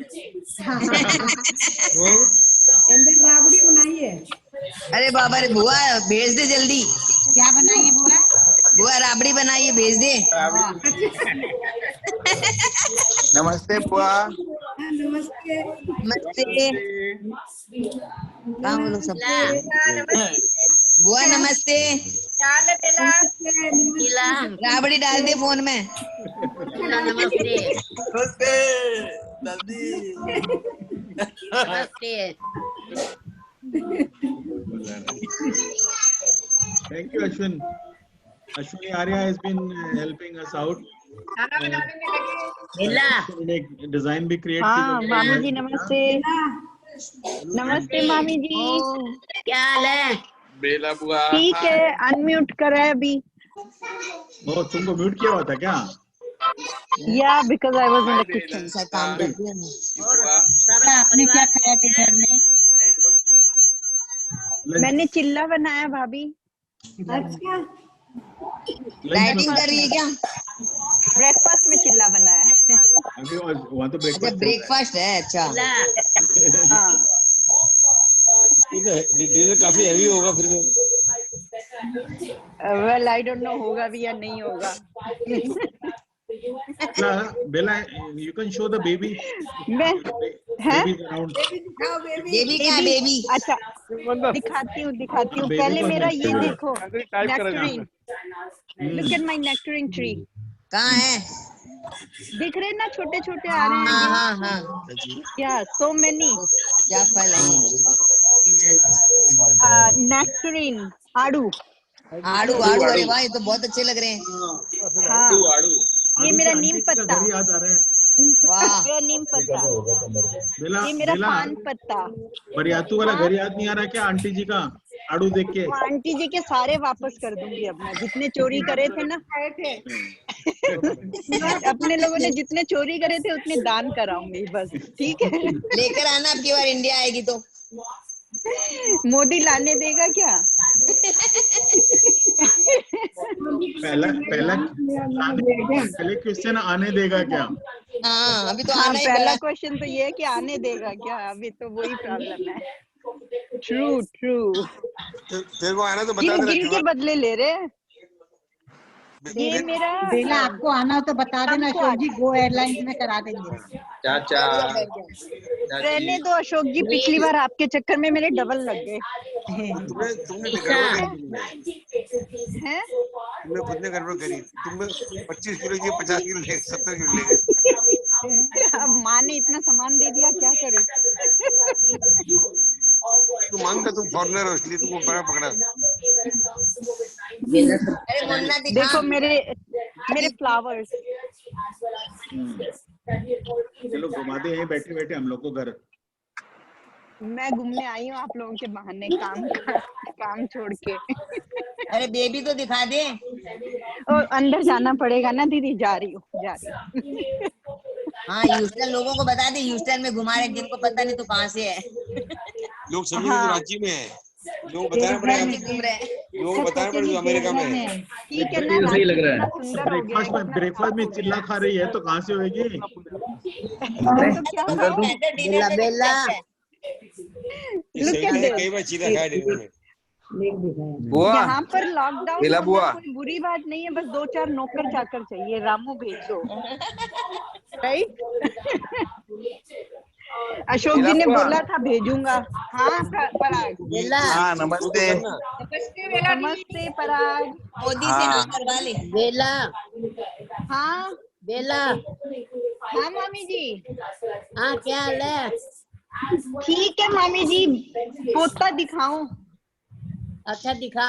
[SPEAKER 11] राबड़ी बनाई है।
[SPEAKER 5] अरे बाबा रे बुआ, भेज दे जल्दी।
[SPEAKER 11] क्या बनाई है बुआ?
[SPEAKER 5] बुआ राबड़ी बनाई है, भेज दे।
[SPEAKER 18] नमस्ते बुआ।
[SPEAKER 11] नमस्ते।
[SPEAKER 5] नमस्ते। कहाँ बोलो सब? बुआ नमस्ते। राबड़ी डाल दे फोन में।
[SPEAKER 15] नमस्ते नमस्ते।
[SPEAKER 1] Thank you Ashwin. Ashwini Arya has been helping us out. Design भी क्रिएट की।
[SPEAKER 14] मामी जी नमस्ते। नमस्ते मामी जी,
[SPEAKER 15] क्या हाल है?
[SPEAKER 18] बेला बुआ
[SPEAKER 14] ठीक है। अनम्यूट करा है अभी।
[SPEAKER 1] ओ तुमको म्यूट किया हुआ था क्या?
[SPEAKER 14] या because I was in the kitchen.
[SPEAKER 11] आपने क्या खाया डिनर में?
[SPEAKER 14] मैंने चिल्ला बनाया भाभी।
[SPEAKER 11] अच्छा,
[SPEAKER 5] डाइटिंग कर रही है क्या?
[SPEAKER 14] ब्रेकफास्ट में चिल्ला बनाया है।
[SPEAKER 1] अभी वहाँ तो
[SPEAKER 5] ब्रेकफास्ट है। अच्छा
[SPEAKER 14] हाँ।
[SPEAKER 6] डिनर काफी हैवी होगा फिर।
[SPEAKER 14] वेल आई डोंट नो होगा भी या नहीं होगा।
[SPEAKER 1] Bela you can show the baby.
[SPEAKER 5] Baby क्या बेबी?
[SPEAKER 14] अच्छा दिखाती हूँ। पहले मेरा ये देखो, nectarine. Look at my nectarine tree.
[SPEAKER 5] कहाँ है?
[SPEAKER 14] दिख रहे ना, छोटे छोटे आ रहे हैं।
[SPEAKER 5] हाँ।
[SPEAKER 14] या सो मेनी।
[SPEAKER 5] क्या फल है?
[SPEAKER 14] नेक्टरिन आड़ू।
[SPEAKER 5] अरे वाह, ये तो बहुत अच्छे लग रहे हैं।
[SPEAKER 14] हाँ, ये मेरा नीम पत्ता।
[SPEAKER 1] याद आ रहा है।
[SPEAKER 5] वाह,
[SPEAKER 14] मेरा नीम पत्ता। ये मेरा पान पत्ता।
[SPEAKER 1] बरियातू वाला घर याद नहीं आ रहा क्या आंटी जी का? आड़ू देख के
[SPEAKER 14] आंटी जी के सारे वापस कर दूंगी अब मैं, जितने चोरी करे थे ना। अपने लोगों ने जितने चोरी करे थे उतने दान कराऊंगी बस। ठीक है,
[SPEAKER 5] लेकर आना अब की बार इंडिया आएगी तो।
[SPEAKER 14] मोदी लाने देगा क्या?
[SPEAKER 1] पहले क्वेश्चन आने देगा क्या?
[SPEAKER 5] हाँ, अभी तो
[SPEAKER 14] हाँ,
[SPEAKER 5] आना ही
[SPEAKER 14] पहला क्वेश्चन तो ये है कि आने देगा क्या? अभी तो वही प्रॉब्लम है। ट्रू
[SPEAKER 6] तेरे को आना तो बता देना।
[SPEAKER 14] गिल के बदले ले रहे हैं।
[SPEAKER 8] ये मेरा
[SPEAKER 11] बेला आपको आना हो तो बता देना, अशोक जी गो एयरलाइंस में करा देंगे।
[SPEAKER 18] चाचा
[SPEAKER 8] रहने दो अशोक जी, पिछली बार आपके चक्कर में मेरे डबल लग गए
[SPEAKER 6] तुमने खुद ने गड़बड़ करी। तुमने 25 किलो की 50 किलो ले 70 किलो ले गए।
[SPEAKER 8] अब माँ ने इतना सामान दे दिया, क्या करूं।
[SPEAKER 6] तू मानता तुम फॉरनर हो इसलिए तुमको बड़ा पकड़ा।
[SPEAKER 5] अरे मुन्ना दिखा।
[SPEAKER 8] देखो मेरे फ्लावर्स।
[SPEAKER 1] चलो घुमा दे यहीं बैठे बैठे हम लोग को घर।
[SPEAKER 8] मैं घूमने आई हूँ आप लोगों के बहाने, काम छोड़ के।
[SPEAKER 5] अरे बेबी तो दिखा दे।
[SPEAKER 8] और अंदर जाना पड़ेगा ना दीदी, जा रही हूँ।
[SPEAKER 5] हाँ ह्यूस्टन लोगों को बता दे, ह्यूस्टन में घुमा रहे, जिनको पता नहीं तो कहाँ से है।
[SPEAKER 6] लोग समझेंगे तो रांची में है, लोग बताना पड़ेगा, लोग बताना पड़ेगा जो अमेरिका में है।
[SPEAKER 8] ठीक है ना,
[SPEAKER 1] सही लग रहा है। ब्रेकफास्ट में चिल्ला खा रही है तो कहाँ से होगी।
[SPEAKER 6] कई बार चीला खाया डिनर में।
[SPEAKER 8] यहाँ पर लॉकडाउन होना कोई बुरी बात नहीं है, बस 2-4 नौकर चाकर चाहिए, रामू भेज दो। राइट। अशोक जी ने बोला था भेजूंगा। हाँ पराग।
[SPEAKER 18] हाँ नमस्ते।
[SPEAKER 8] नमस्ते पराग।
[SPEAKER 5] मोदी से ना करवा ले।
[SPEAKER 15] बेला।
[SPEAKER 8] हाँ
[SPEAKER 15] बेला।
[SPEAKER 8] हाँ मामी जी।
[SPEAKER 15] हाँ क्या हाल है?
[SPEAKER 8] ठीक है मामी जी, पोता दिखाऊं?
[SPEAKER 15] अच्छा दिखा।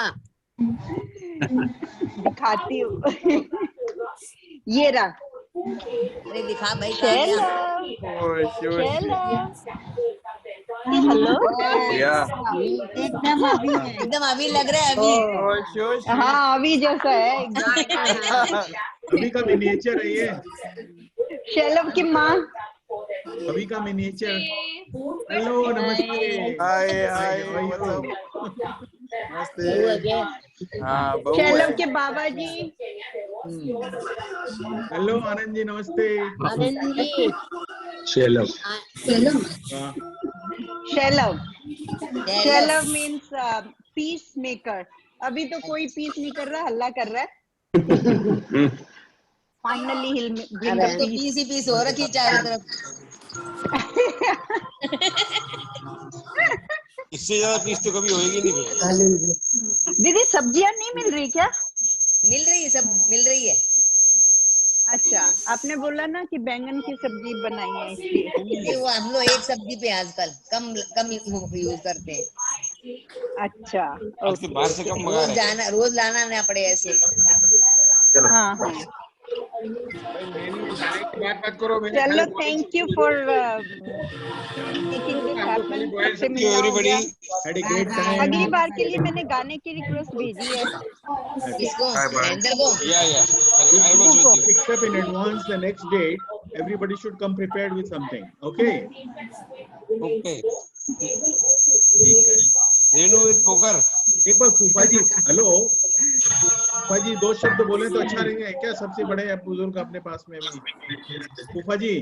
[SPEAKER 8] दिखाती हूँ। ये रहा।
[SPEAKER 5] अरे दिखा भाई।
[SPEAKER 8] हेलो।
[SPEAKER 5] एकदम अभी लग रहा है अभी।
[SPEAKER 8] हाँ अभी जैसा है।
[SPEAKER 1] अभी का मिनिएचर है ये।
[SPEAKER 8] शैलव की माँ।
[SPEAKER 1] अभी का मिनिएचर। हेलो नमस्ते।
[SPEAKER 18] हाय नमस्ते। हाँ
[SPEAKER 8] शैलव के बाबा जी।
[SPEAKER 1] हेलो आनंद जी नमस्ते।
[SPEAKER 15] Anand ji.
[SPEAKER 1] शैलव।
[SPEAKER 8] शैलव means peace maker. अभी तो कोई पीस नहीं कर रहा, हल्ला कर रहा है। Finally he'll bring the
[SPEAKER 5] peace ही पीस हो रखी चारों तरफ।
[SPEAKER 6] इससे ज्यादा पीस तो कभी होएगी नहीं।
[SPEAKER 8] दीदी सब्जियां नहीं मिल रही क्या?
[SPEAKER 5] मिल रही है, सब मिल रही है।
[SPEAKER 8] अच्छा, आपने बोला ना कि बैंगन की सब्जी बनाई है इसलिए।
[SPEAKER 5] वो हम लोग एक सब्जी पे आजकल कम यूज करते हैं।
[SPEAKER 8] अच्छा
[SPEAKER 6] बाहर से कम मंगा रहे हैं।
[SPEAKER 5] रोज लाना ना पड़े ऐसे।
[SPEAKER 8] हाँ हाँ
[SPEAKER 18] बात करो।
[SPEAKER 8] चलो thank you for making this happen. सबसे मिलना हो गया। अगली बार के लिए मैंने गाने की रिक्वेस्ट भेजी है।
[SPEAKER 5] किसको? महेंद्र को?
[SPEAKER 1] Except in advance the next date, everybody should come prepared with something. Okay?
[SPEAKER 6] Okay.
[SPEAKER 1] ठीक है।
[SPEAKER 6] Renu with poker.
[SPEAKER 1] एक बार फूफा जी, हेलो फूफा जी 2 शब्द बोले तो अच्छा रहेगा क्या? सबसे बड़े बुजुर्ग अपने पास में अभी। फूफा जी।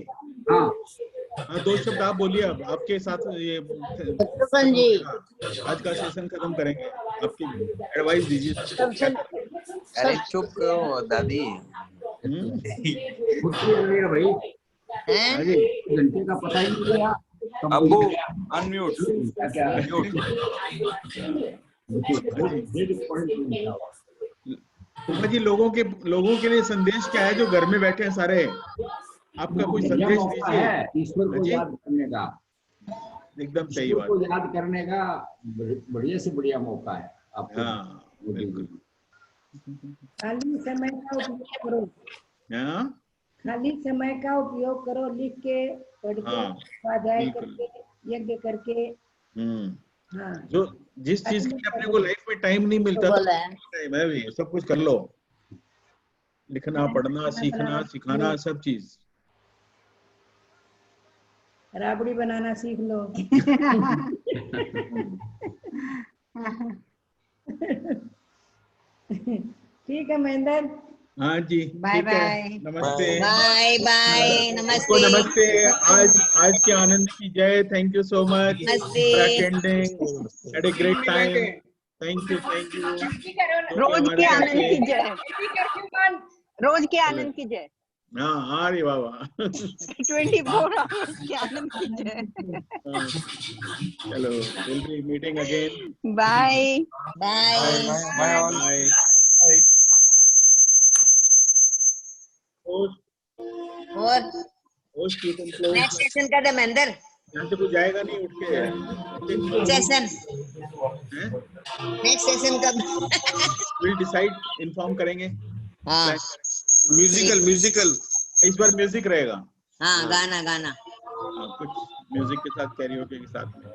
[SPEAKER 1] हाँ 2 शब्द आप बोलिए। अब आपके साथ ये आज का सेशन खत्म करेंगे। आपकी एडवाइस दीजिए।
[SPEAKER 18] अरे चुप करो दादी।
[SPEAKER 13] भाई घंटे का पता ही नहीं चला।
[SPEAKER 18] अबू अनम्यूट।
[SPEAKER 1] फूफा जी लोगों के लिए संदेश क्या है जो घर में बैठे हैं सारे? आपका कोई संदेश दीजिए।
[SPEAKER 13] ईश्वर को याद करने का।
[SPEAKER 1] एकदम सही बात।
[SPEAKER 13] को याद करने का बढ़िया से बढ़िया मौका है आपको।
[SPEAKER 1] हाँ बिल्कुल।
[SPEAKER 16] खाली समय का उपयोग करो। खाली समय का उपयोग करो, लिख के पढ़ के स्वाध्याय करके यज्ञ करके। हाँ
[SPEAKER 1] जो जिस चीज के लिए अपने को लाइफ में टाइम नहीं मिलता तो टाइम है भी सब कुछ कर लो। लिखना पढ़ना सीखना सिखाना सब चीज।
[SPEAKER 16] राबड़ी बनाना सीख लो। ठीक है महेंद्र।
[SPEAKER 1] हाँ जी
[SPEAKER 11] बाय बाय।
[SPEAKER 1] नमस्ते।
[SPEAKER 5] Bye bye. नमस्ते।
[SPEAKER 1] नमस्ते। आज के आनंद की जय। Thank you so much for attending. Had a great time. Thank you thank you.
[SPEAKER 8] रोज के आनंद की जय, रोज के आनंद की जय।
[SPEAKER 1] हाँ अरे बाबा
[SPEAKER 8] 24 आवर्स के आनंद की जय।
[SPEAKER 1] चलो will be meeting again.
[SPEAKER 8] Bye
[SPEAKER 5] bye
[SPEAKER 1] bye.
[SPEAKER 5] और
[SPEAKER 1] host you can close.
[SPEAKER 5] Next session का महेंद्र
[SPEAKER 1] यहाँ से कुछ जाएगा नहीं उठ के।
[SPEAKER 5] सेशन नेक्स्ट सेशन का
[SPEAKER 1] विल डिसाइड, इन्फॉर्म करेंगे।
[SPEAKER 5] हाँ
[SPEAKER 6] म्यूजिकल
[SPEAKER 1] इस बार म्यूजिक रहेगा।
[SPEAKER 5] हाँ गाना
[SPEAKER 1] कुछ म्यूजिक के साथ कैरियोके के साथ में।